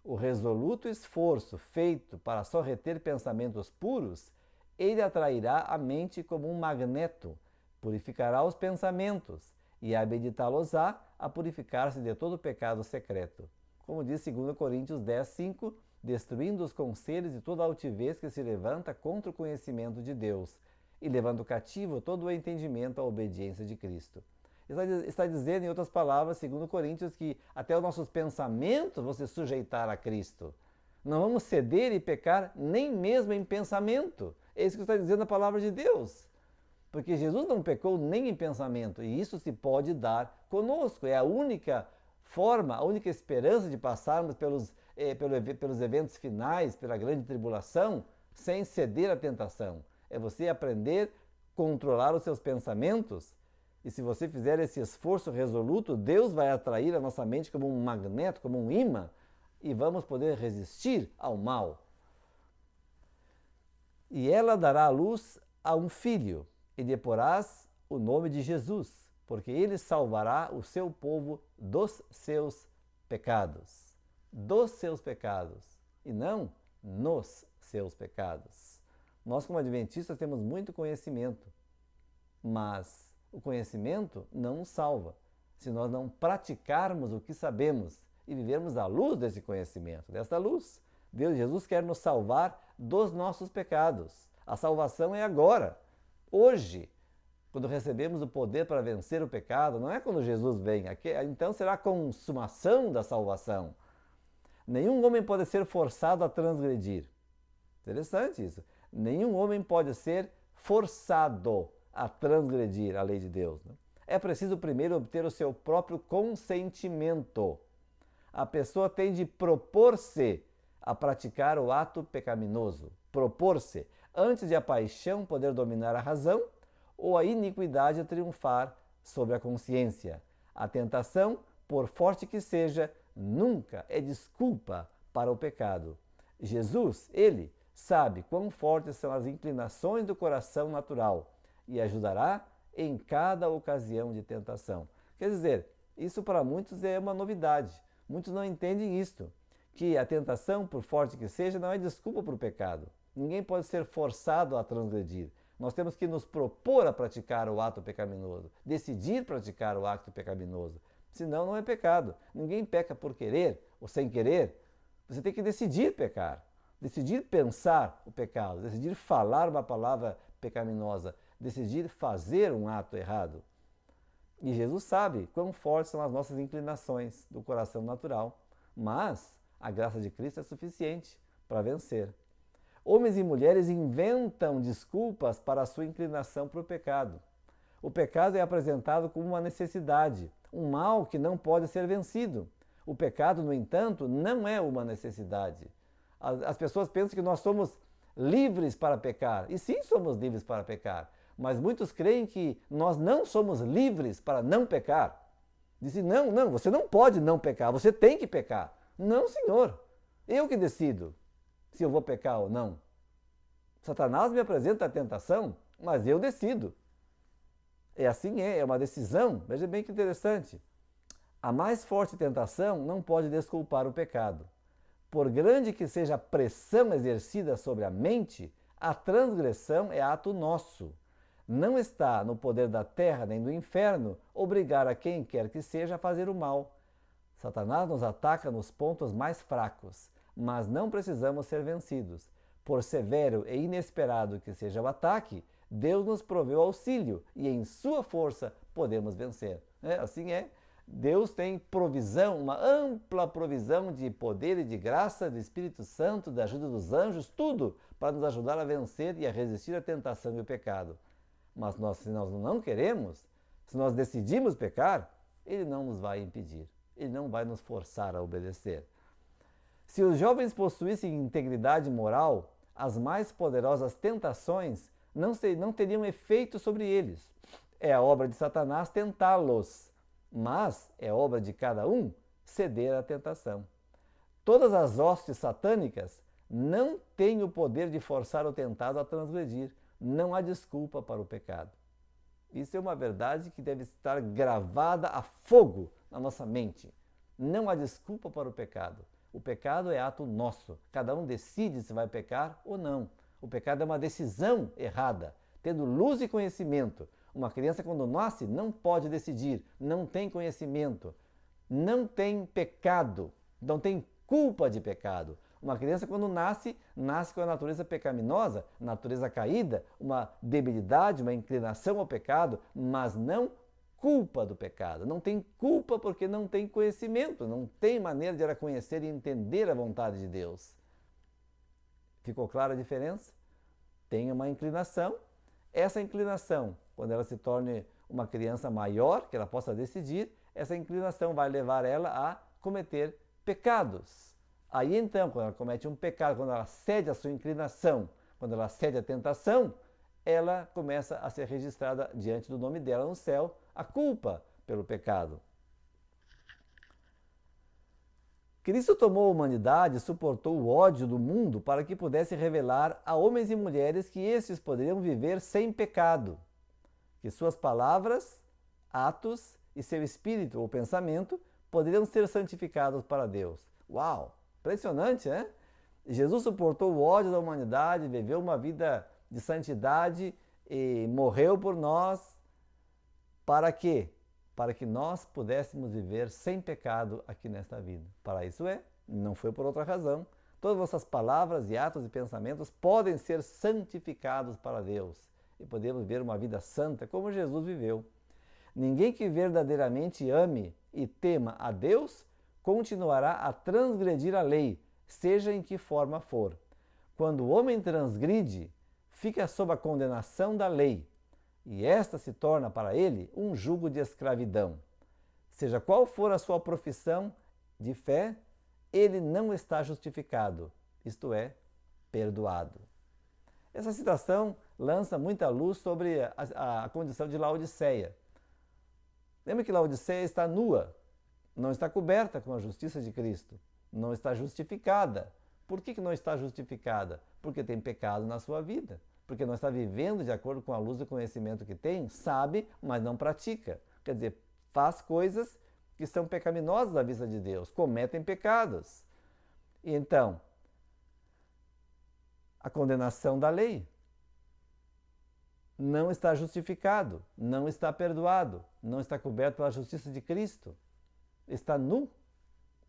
o resoluto esforço feito para só reter pensamentos puros, ele atrairá a mente como um magneto, purificará os pensamentos e habilitá-los-á a purificar-se de todo pecado secreto. Como diz 2 Coríntios 10, 5, destruindo os conselhos e toda altivez que se levanta contra o conhecimento de Deus, e levando cativo todo o entendimento à obediência de Cristo. Está dizendo, em outras palavras, 2 Coríntios, que até os nossos pensamentos vão se sujeitar a Cristo. Não vamos ceder e pecar nem mesmo em pensamento. É isso que está dizendo a palavra de Deus. Porque Jesus não pecou nem em pensamento, e isso se pode dar conosco. É a única forma, a única esperança de passarmos pelos eventos finais, pela grande tribulação, sem ceder à tentação. É você aprender a controlar os seus pensamentos. E se você fizer esse esforço resoluto, Deus vai atrair a nossa mente como um magneto, como um imã, e vamos poder resistir ao mal. E ela dará à luz a um filho, e lhe porás o nome de Jesus, porque ele salvará o seu povo dos seus pecados. Dos seus pecados, e não nos seus pecados. Nós, como adventistas, temos muito conhecimento, mas o conhecimento não nos salva, se nós não praticarmos o que sabemos e vivermos à luz desse conhecimento, desta luz. Jesus quer nos salvar dos nossos pecados. A salvação é agora, hoje, quando recebemos o poder para vencer o pecado. Não é quando Jesus vem, então será a consumação da salvação. Nenhum homem pode ser forçado a transgredir. Interessante isso. Nenhum homem pode ser forçado a transgredir a lei de Deus, né? É preciso primeiro obter o seu próprio consentimento. A pessoa tem de propor-se a praticar o ato pecaminoso. Propor-se, antes de a paixão poder dominar a razão ou a iniquidade triunfar sobre a consciência. A tentação, por forte que seja, nunca é desculpa para o pecado. Jesus, ele, sabe quão fortes são as inclinações do coração natural e ajudará em cada ocasião de tentação. Quer dizer, isso para muitos é uma novidade. Muitos não entendem isto, que a tentação, por forte que seja, não é desculpa para o pecado. Ninguém pode ser forçado a transgredir. Nós temos que nos propor a praticar o ato pecaminoso, decidir praticar o ato pecaminoso. Senão não é pecado. Ninguém peca por querer ou sem querer. Você tem que decidir pecar, decidir pensar o pecado, decidir falar uma palavra pecaminosa, decidir fazer um ato errado. E Jesus sabe quão fortes são as nossas inclinações do coração natural, mas a graça de Cristo é suficiente para vencer. Homens e mulheres inventam desculpas para a sua inclinação para o pecado. O pecado é apresentado como uma necessidade, um mal que não pode ser vencido. O pecado, no entanto, não é uma necessidade. As pessoas pensam que nós somos livres para pecar, e sim somos livres para pecar, mas muitos creem que nós não somos livres para não pecar. Dizem, não, você não pode não pecar, você tem que pecar. Não, senhor, eu que decido se eu vou pecar ou não. Satanás me apresenta a tentação, mas eu decido. É assim, é uma decisão. Veja bem que interessante. A mais forte tentação não pode desculpar o pecado. Por grande que seja a pressão exercida sobre a mente, a transgressão é ato nosso. Não está no poder da terra nem do inferno obrigar a quem quer que seja a fazer o mal. Satanás nos ataca nos pontos mais fracos, mas não precisamos ser vencidos. Por severo e inesperado que seja o ataque, Deus nos proveu auxílio e em sua força podemos vencer. Assim é. Deus tem provisão, uma ampla provisão de poder e de graça do Espírito Santo, da ajuda dos anjos, tudo para nos ajudar a vencer e a resistir à tentação e ao pecado. Mas se nós não queremos, se nós decidimos pecar, Ele não nos vai impedir, Ele não vai nos forçar a obedecer. Se os jovens possuíssem integridade moral, as mais poderosas tentações não teriam efeito sobre eles. É a obra de Satanás tentá-los, mas é obra de cada um ceder à tentação. Todas as hostes satânicas não têm o poder de forçar o tentado a transgredir. Não há desculpa para o pecado. Isso é uma verdade que deve estar gravada a fogo na nossa mente. Não há desculpa para o pecado. O pecado é ato nosso. Cada um decide se vai pecar ou não. O pecado é uma decisão errada, tendo luz e conhecimento. Uma criança, quando nasce, não pode decidir, não tem conhecimento, não tem pecado, não tem culpa de pecado. Uma criança, quando nasce com a natureza pecaminosa, natureza caída, uma debilidade, uma inclinação ao pecado, mas não culpa do pecado. Não tem culpa porque não tem conhecimento, não tem maneira de ela conhecer e entender a vontade de Deus. Ficou clara a diferença? Tem uma inclinação. Essa inclinação, quando ela se torne uma criança maior, que ela possa decidir, essa inclinação vai levar ela a cometer pecados. Aí então, quando ela comete um pecado, quando ela cede a sua inclinação, quando ela cede a tentação, ela começa a ser registrada diante do nome dela no céu, a culpa pelo pecado. Cristo tomou a humanidade e suportou o ódio do mundo para que pudesse revelar a homens e mulheres que estes poderiam viver sem pecado, que suas palavras, atos e seu espírito ou pensamento poderiam ser santificados para Deus. Uau! Impressionante, né? Jesus suportou o ódio da humanidade, viveu uma vida de santidade e morreu por nós. Para quê? Para que nós pudéssemos viver sem pecado aqui nesta vida. Para isso não foi por outra razão. Todas as vossas palavras e atos e pensamentos podem ser santificados para Deus e podemos viver uma vida santa como Jesus viveu. Ninguém que verdadeiramente ame e tema a Deus continuará a transgredir a lei, seja em que forma for. Quando o homem transgride, fica sob a condenação da lei. e esta se torna para ele um jugo de escravidão. Seja qual for a sua profissão de fé, ele não está justificado, isto é, perdoado. Essa citação lança muita luz sobre a condição de Laodiceia. Lembra que Laodiceia está nua, não está coberta com a justiça de Cristo, não está justificada. Por que não está justificada? Porque tem pecado na sua vida, porque não está vivendo de acordo com a luz do conhecimento que tem, sabe, mas não pratica. Quer dizer, faz coisas que são pecaminosas à vista de Deus, cometem pecados. E então, a condenação da lei. Não está justificado, não está perdoado, não está coberto pela justiça de Cristo. Está nu.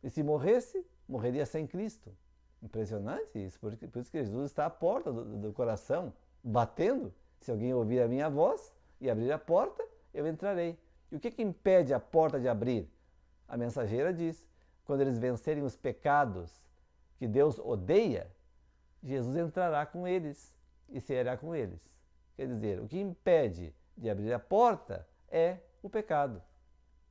E se morresse, morreria sem Cristo. Impressionante isso, por isso que Jesus está à porta do coração, batendo. Se alguém ouvir a minha voz e abrir a porta, eu entrarei. E o que impede a porta de abrir? A mensageira diz, quando eles vencerem os pecados que Deus odeia, Jesus entrará com eles e ceará com eles. Quer dizer, o que impede de abrir a porta é o pecado.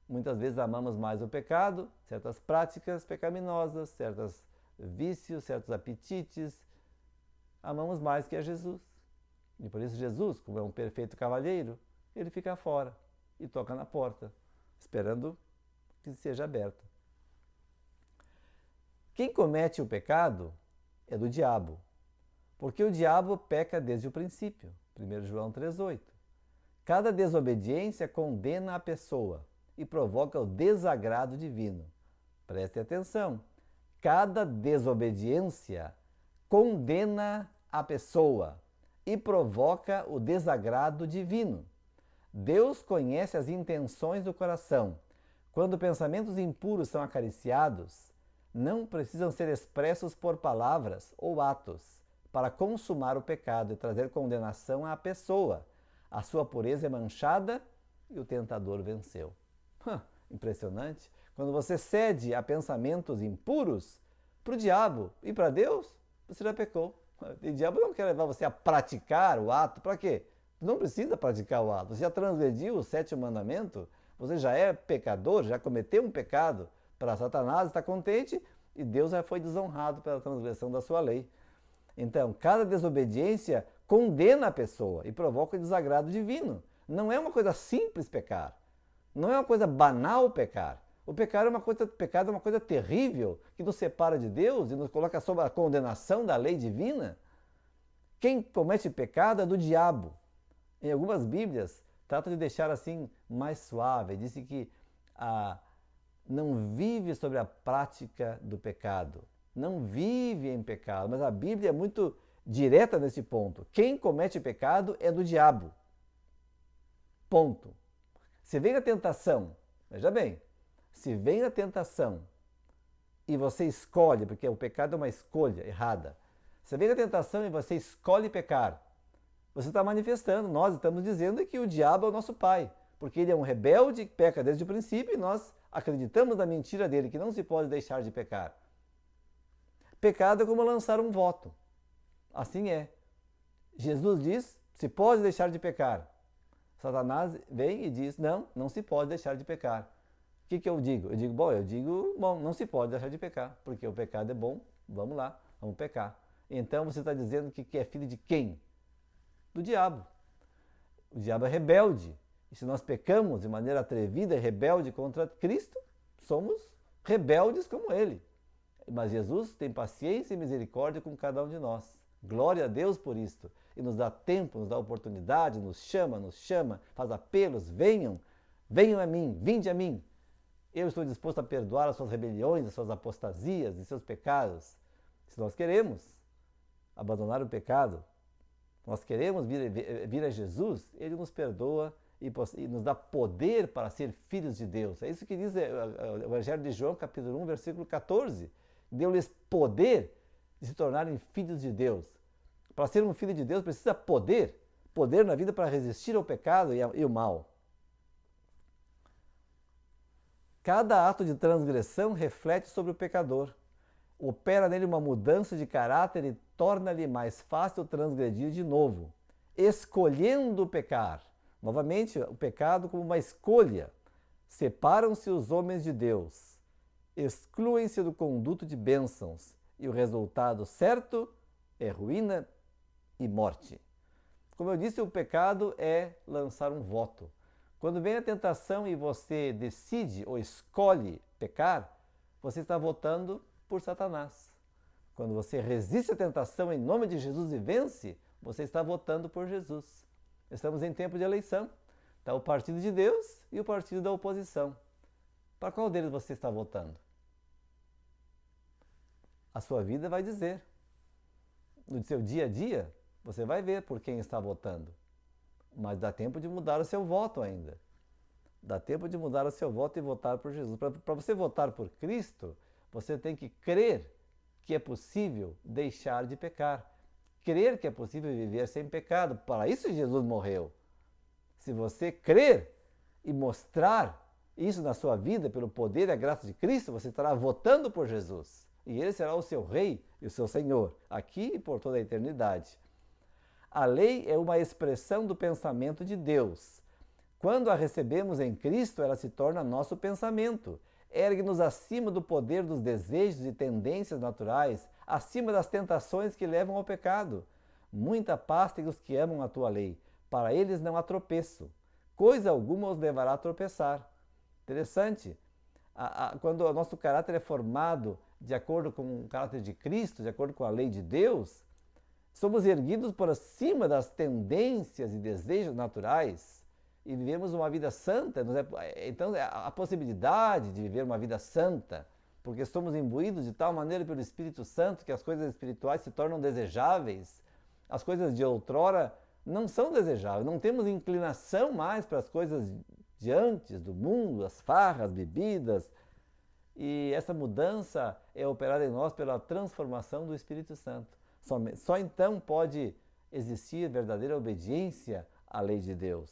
Muitas vezes amamos mais o pecado, certas práticas pecaminosas, certos vícios, certos apetites, amamos mais que a Jesus. E por isso Jesus, como é um perfeito cavalheiro, ele fica fora e toca na porta, esperando que seja aberta. Quem comete o pecado é do diabo, porque o diabo peca desde o princípio. 1 João 3,8. Cada desobediência condena a pessoa e provoca o desagrado divino. Preste atenção. Cada desobediência condena a pessoa e provoca o desagrado divino. Deus conhece as intenções do coração. Quando pensamentos impuros são acariciados, não precisam ser expressos por palavras ou atos para consumar o pecado e trazer condenação à pessoa. A sua pureza é manchada e o tentador venceu. Impressionante. Quando você cede a pensamentos impuros para o diabo e para Deus, você já pecou. O diabo não quer levar você a praticar o ato. Para quê? Você não precisa praticar o ato. Você já transgrediu o 7º mandamento, você já é pecador, já cometeu um pecado. Para Satanás está contente e Deus já foi desonrado pela transgressão da sua lei. Então, cada desobediência condena a pessoa e provoca o desagrado divino. Não é uma coisa simples pecar. Não é uma coisa banal pecar. O pecado é uma coisa terrível que nos separa de Deus e nos coloca sob a condenação da lei divina. Quem comete pecado é do diabo. Em algumas Bíblias, trata de deixar assim mais suave. Diz que não vive sobre a prática do pecado. Não vive em pecado. Mas a Bíblia é muito direta nesse ponto. Quem comete pecado é do diabo. Ponto. Se vem a tentação, veja bem, se vem a tentação e você escolhe, porque o pecado é uma escolha errada, se vem a tentação e você escolhe pecar, você está manifestando, nós estamos dizendo que o diabo é o nosso pai, porque ele é um rebelde, peca desde o princípio e nós acreditamos na mentira dele, que não se pode deixar de pecar. Pecado é como lançar um voto. Assim é. Jesus diz, se pode deixar de pecar. Satanás vem e diz, não se pode deixar de pecar. O que eu digo? Eu digo, não se pode deixar de pecar, porque o pecado é bom, vamos lá, vamos pecar. Então você está dizendo que é filho de quem? Do diabo. O diabo é rebelde. E se nós pecamos de maneira atrevida e rebelde contra Cristo, somos rebeldes como ele. Mas Jesus tem paciência e misericórdia com cada um de nós. Glória a Deus por isto. E nos dá tempo, nos dá oportunidade, nos chama, faz apelos, venham a mim, vinde a mim. Eu estou disposto a perdoar as suas rebeliões, as suas apostasias e seus pecados. Se nós queremos abandonar o pecado, nós queremos vir a Jesus, Ele nos perdoa e nos dá poder para ser filhos de Deus. É isso que diz o Evangelho de João, capítulo 1, versículo 14. Deu-lhes poder de se tornarem filhos de Deus. Para ser um filho de Deus precisa poder na vida para resistir ao pecado e ao mal. Cada ato de transgressão reflete sobre o pecador. Opera nele uma mudança de caráter e torna-lhe mais fácil transgredir de novo. Escolhendo pecar, Novamente, o pecado como uma escolha. Separam-se os homens de Deus, excluem-se do conduto de bênçãos, e o resultado certo é ruína e morte. Como eu disse, o pecado é lançar um voto. Quando vem a tentação e você decide ou escolhe pecar, você está votando por Satanás. Quando você resiste à tentação em nome de Jesus e vence, você está votando por Jesus. Estamos em tempo de eleição. Está o partido de Deus e o partido da oposição. Para qual deles você está votando? A sua vida vai dizer. No seu dia a dia, você vai ver por quem está votando. Mas dá tempo de mudar o seu voto ainda. Dá tempo de mudar o seu voto e votar por Jesus. Para você votar por Cristo, você tem que crer que é possível deixar de pecar. Crer que é possível viver sem pecado. Para isso Jesus morreu. Se você crer e mostrar isso na sua vida pelo poder e a graça de Cristo, você estará votando por Jesus. E Ele será o seu Rei e o seu Senhor, aqui e por toda a eternidade. A lei é uma expressão do pensamento de Deus. Quando a recebemos em Cristo, ela se torna nosso pensamento. Ergue-nos acima do poder dos desejos e tendências naturais, acima das tentações que levam ao pecado. Muita paz tem os que amam a tua lei. Para eles não há tropeço. Coisa alguma os levará a tropeçar. Interessante. Quando o nosso caráter é formado de acordo com o caráter de Cristo, de acordo com a lei de Deus, somos erguidos por acima das tendências e desejos naturais e vivemos uma vida santa. Então, a possibilidade de viver uma vida santa, porque somos imbuídos de tal maneira pelo Espírito Santo que as coisas espirituais se tornam desejáveis. As coisas de outrora não são desejáveis, não temos inclinação mais para as coisas de antes, do mundo, as farras, bebidas. E essa mudança é operada em nós pela transformação do Espírito Santo. Só então pode existir verdadeira obediência à lei de Deus.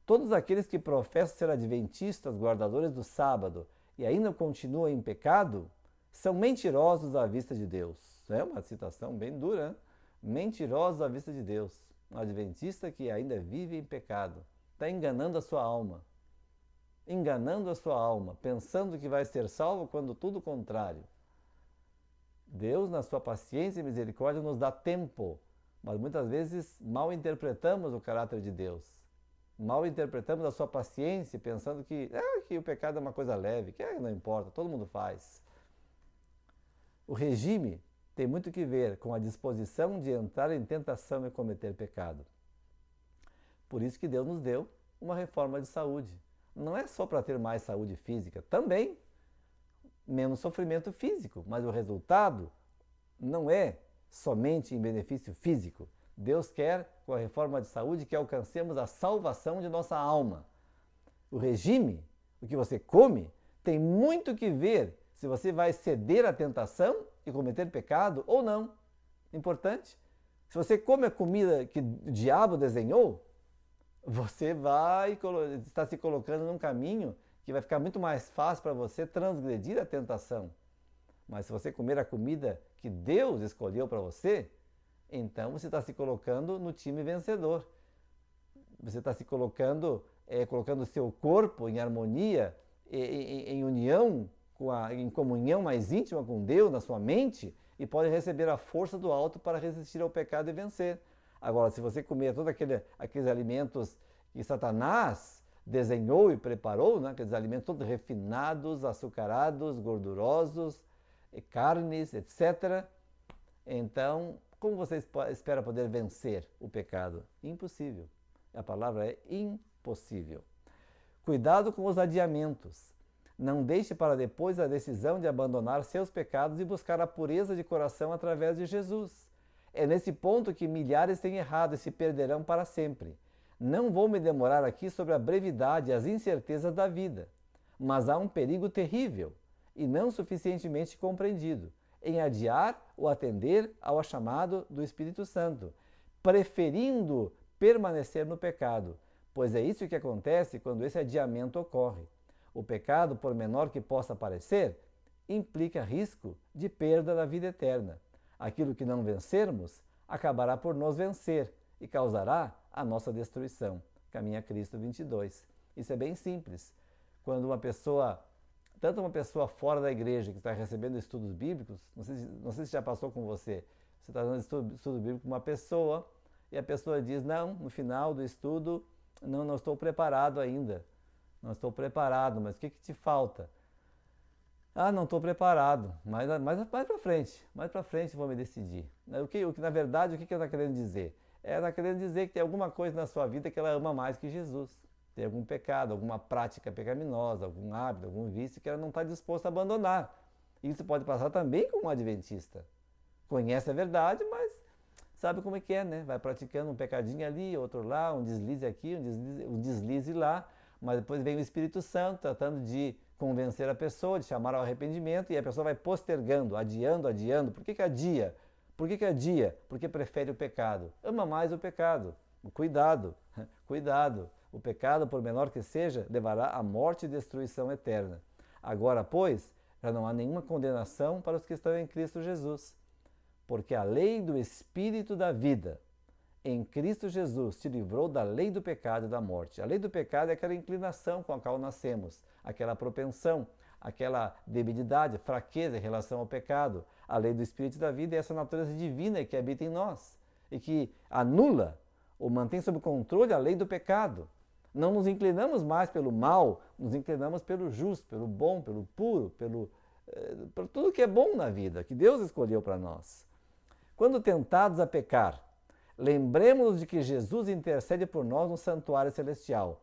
Todos aqueles que professam ser adventistas, guardadores do sábado, e ainda continuam em pecado, são mentirosos à vista de Deus. É uma citação bem dura, hein? Mentirosos à vista de Deus. Um adventista que ainda vive em pecado, está enganando a sua alma. Enganando a sua alma, pensando que vai ser salvo quando tudo o contrário. Deus, na sua paciência e misericórdia, nos dá tempo, mas muitas vezes mal interpretamos o caráter de Deus. Mal interpretamos a sua paciência, pensando que o pecado é uma coisa leve, que não importa, todo mundo faz. O regime tem muito que ver com a disposição de entrar em tentação e cometer pecado. Por isso que Deus nos deu uma reforma de saúde. Não é só para ter mais saúde física, também menos sofrimento físico, mas o resultado não é somente em benefício físico. Deus quer, com a reforma de saúde, que alcancemos a salvação de nossa alma. O regime, o que você come, tem muito que ver se você vai ceder à tentação e cometer pecado ou não. Importante. Se você come a comida que o diabo desenhou, você vai estar se colocando num caminho que vai ficar muito mais fácil para você transgredir a tentação. Mas se você comer a comida que Deus escolheu para você, então você está se colocando no time vencedor. Você está se colocando o seu corpo em harmonia, em união, em comunhão mais íntima com Deus na sua mente, e pode receber a força do alto para resistir ao pecado e vencer. Agora, se você comer todos aqueles alimentos que Satanás desenhou e preparou, né, aqueles alimentos todos refinados, açucarados, gordurosos, carnes, etc., então, como você espera poder vencer o pecado? Impossível. A palavra é impossível. Cuidado com os adiamentos. Não deixe para depois a decisão de abandonar seus pecados e buscar a pureza de coração através de Jesus. É nesse ponto que milhares têm errado e se perderão para sempre. Não vou me demorar aqui sobre a brevidade e as incertezas da vida, mas há um perigo terrível e não suficientemente compreendido em adiar ou atender ao chamado do Espírito Santo, preferindo permanecer no pecado, pois é isso que acontece quando esse adiamento ocorre. O pecado, por menor que possa parecer, implica risco de perda da vida eterna. Aquilo que não vencermos acabará por nos vencer e causará a nossa destruição. Caminho a Cristo 22. Isso é bem simples. Quando uma pessoa, tanto uma pessoa fora da igreja que está recebendo estudos bíblicos, não sei se já passou com você, você está dando estudo bíblico com uma pessoa e a pessoa diz, não, no final do estudo, não estou preparado ainda. Não estou preparado, mas o que te falta? Ah, não estou preparado, mas mais para frente vou me decidir. Na verdade, o que ela está querendo dizer? Ela está querendo dizer que tem alguma coisa na sua vida que ela ama mais que Jesus. Tem algum pecado, alguma prática pecaminosa, algum hábito, algum vício que ela não está disposta a abandonar. Isso pode passar também com um adventista. Conhece a verdade, mas sabe como é que é, né? Vai praticando um pecadinho ali, outro lá, um deslize aqui, um deslize lá, mas depois vem o Espírito Santo tratando de convencer a pessoa, de chamar ao arrependimento, e a pessoa vai postergando, adiando. Por que adia? Por que adia? Porque prefere o pecado. Ama mais o pecado. Cuidado, cuidado. O pecado, por menor que seja, levará à morte e destruição eterna. Agora, pois, já não há nenhuma condenação para os que estão em Cristo Jesus. Porque a lei do Espírito da vida em Cristo Jesus te livrou da lei do pecado e da morte. A lei do pecado é aquela inclinação com a qual nascemos, aquela propensão, aquela debilidade, fraqueza em relação ao pecado. A lei do Espírito da vida é essa natureza divina que habita em nós e que anula ou mantém sob controle a lei do pecado. Não nos inclinamos mais pelo mal, nos inclinamos pelo justo, pelo bom, pelo puro, por tudo que é bom na vida, que Deus escolheu para nós. Quando tentados a pecar, lembremos-nos de que Jesus intercede por nós no santuário celestial.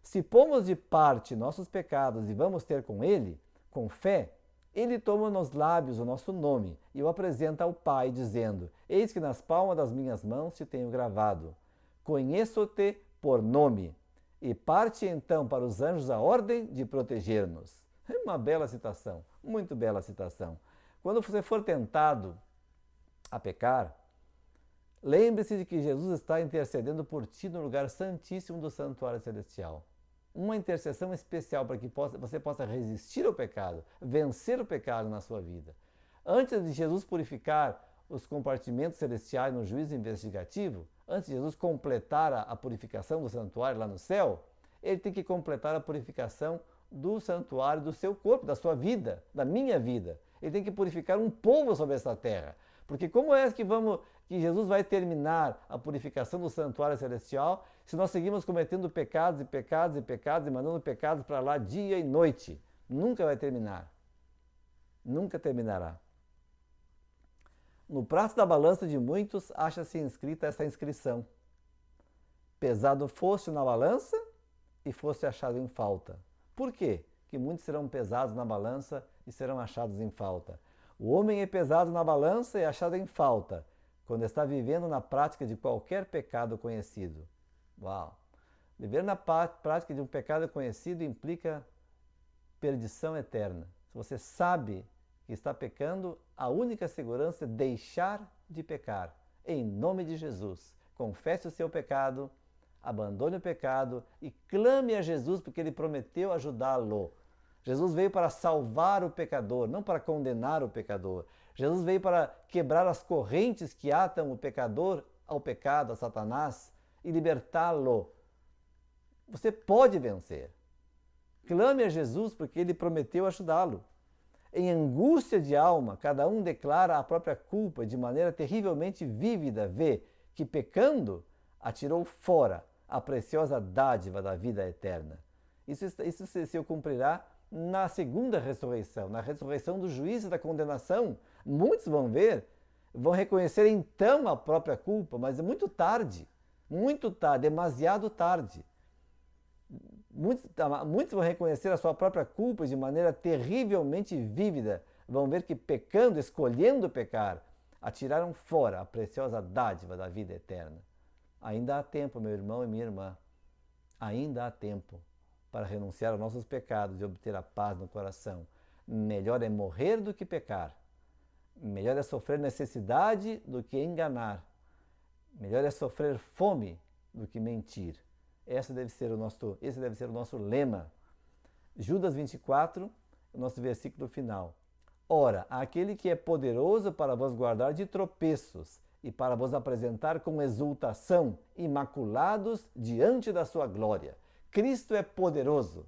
Se pomos de parte nossos pecados e vamos ter com Ele, com fé, Ele toma nos lábios o nosso nome e o apresenta ao Pai, dizendo, eis que nas palmas das minhas mãos te tenho gravado. Conheço-te por nome. E parte então para os anjos a ordem de proteger-nos. É uma bela citação, muito bela citação. Quando você for tentado a pecar, lembre-se de que Jesus está intercedendo por ti no lugar santíssimo do santuário celestial. Uma intercessão especial para que você possa resistir ao pecado, vencer o pecado na sua vida. Antes de Jesus purificar os compartimentos celestiais no juízo investigativo, antes de Jesus completar a purificação do santuário lá no céu, ele tem que completar a purificação do santuário do seu corpo, da sua vida, da minha vida. Ele tem que purificar um povo sobre essa terra. Porque como é que Jesus vai terminar a purificação do santuário celestial se nós seguimos cometendo pecados e mandando pecados para lá dia e noite? Nunca vai terminar. Nunca terminará. No prato da balança de muitos acha-se inscrita essa inscrição. Pesado foste na balança e foste achado em falta. Por quê? Que muitos serão pesados na balança e serão achados em falta. O homem é pesado na balança e achado em falta quando está vivendo na prática de qualquer pecado conhecido. Uau! Viver na prática de um pecado conhecido implica perdição eterna. Se você sabe que está pecando, a única segurança é deixar de pecar. Em nome de Jesus, confesse o seu pecado, abandone o pecado e clame a Jesus porque Ele prometeu ajudá-lo. Jesus veio para salvar o pecador, não para condenar o pecador. Jesus veio para quebrar as correntes que atam o pecador ao pecado, a Satanás, e libertá-lo. Você pode vencer. Clame a Jesus porque Ele prometeu ajudá-lo. Em angústia de alma, cada um declara a própria culpa e de maneira terrivelmente vívida vê que, pecando, atirou fora a preciosa dádiva da vida eterna. Isso se cumprirá na segunda ressurreição, na ressurreição do juízo e da condenação. Muitos vão ver, vão reconhecer então a própria culpa, mas é muito tarde, demasiado tarde. Muitos vão reconhecer a sua própria culpa de maneira terrivelmente vívida, vão ver que pecando, escolhendo pecar, atiraram fora a preciosa dádiva da vida eterna. Ainda há tempo, meu irmão e minha irmã, ainda há tempo para renunciar aos nossos pecados e obter a paz no coração. Melhor é morrer do que pecar. Melhor é sofrer necessidade do que enganar. Melhor é sofrer fome do que mentir. Esse deve ser o nosso lema. Judas 24, o nosso versículo final. Ora, aquele que é poderoso para vos guardar de tropeços e para vos apresentar com exultação, imaculados diante da sua glória. Cristo é poderoso.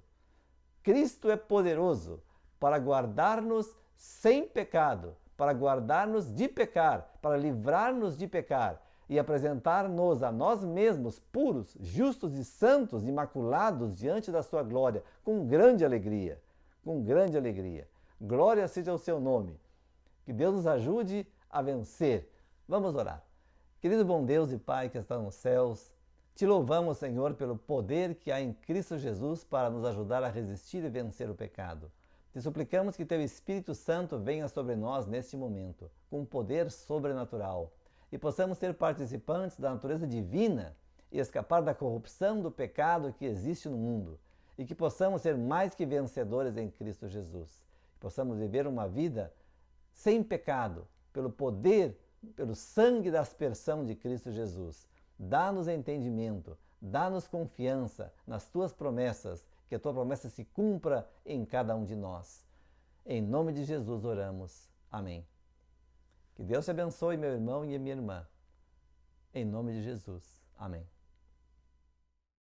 Cristo é poderoso para guardar-nos sem pecado, para guardar-nos de pecar, para livrar-nos de pecar e apresentar-nos a nós mesmos puros, justos e santos, imaculados diante da sua glória, com grande alegria, com grande alegria. Glória seja o seu nome. Que Deus nos ajude a vencer. Vamos orar. Querido bom Deus e Pai que está nos céus, te louvamos, Senhor, pelo poder que há em Cristo Jesus para nos ajudar a resistir e vencer o pecado. Te suplicamos que Teu Espírito Santo venha sobre nós neste momento, com poder sobrenatural, e possamos ser participantes da natureza divina e escapar da corrupção do pecado que existe no mundo, e que possamos ser mais que vencedores em Cristo Jesus. Que possamos viver uma vida sem pecado, pelo poder, pelo sangue da aspersão de Cristo Jesus. Dá-nos entendimento, dá-nos confiança nas Tuas promessas, que a Tua promessa se cumpra em cada um de nós. Em nome de Jesus oramos. Amém. Que Deus te abençoe, meu irmão e minha irmã. Em nome de Jesus. Amém.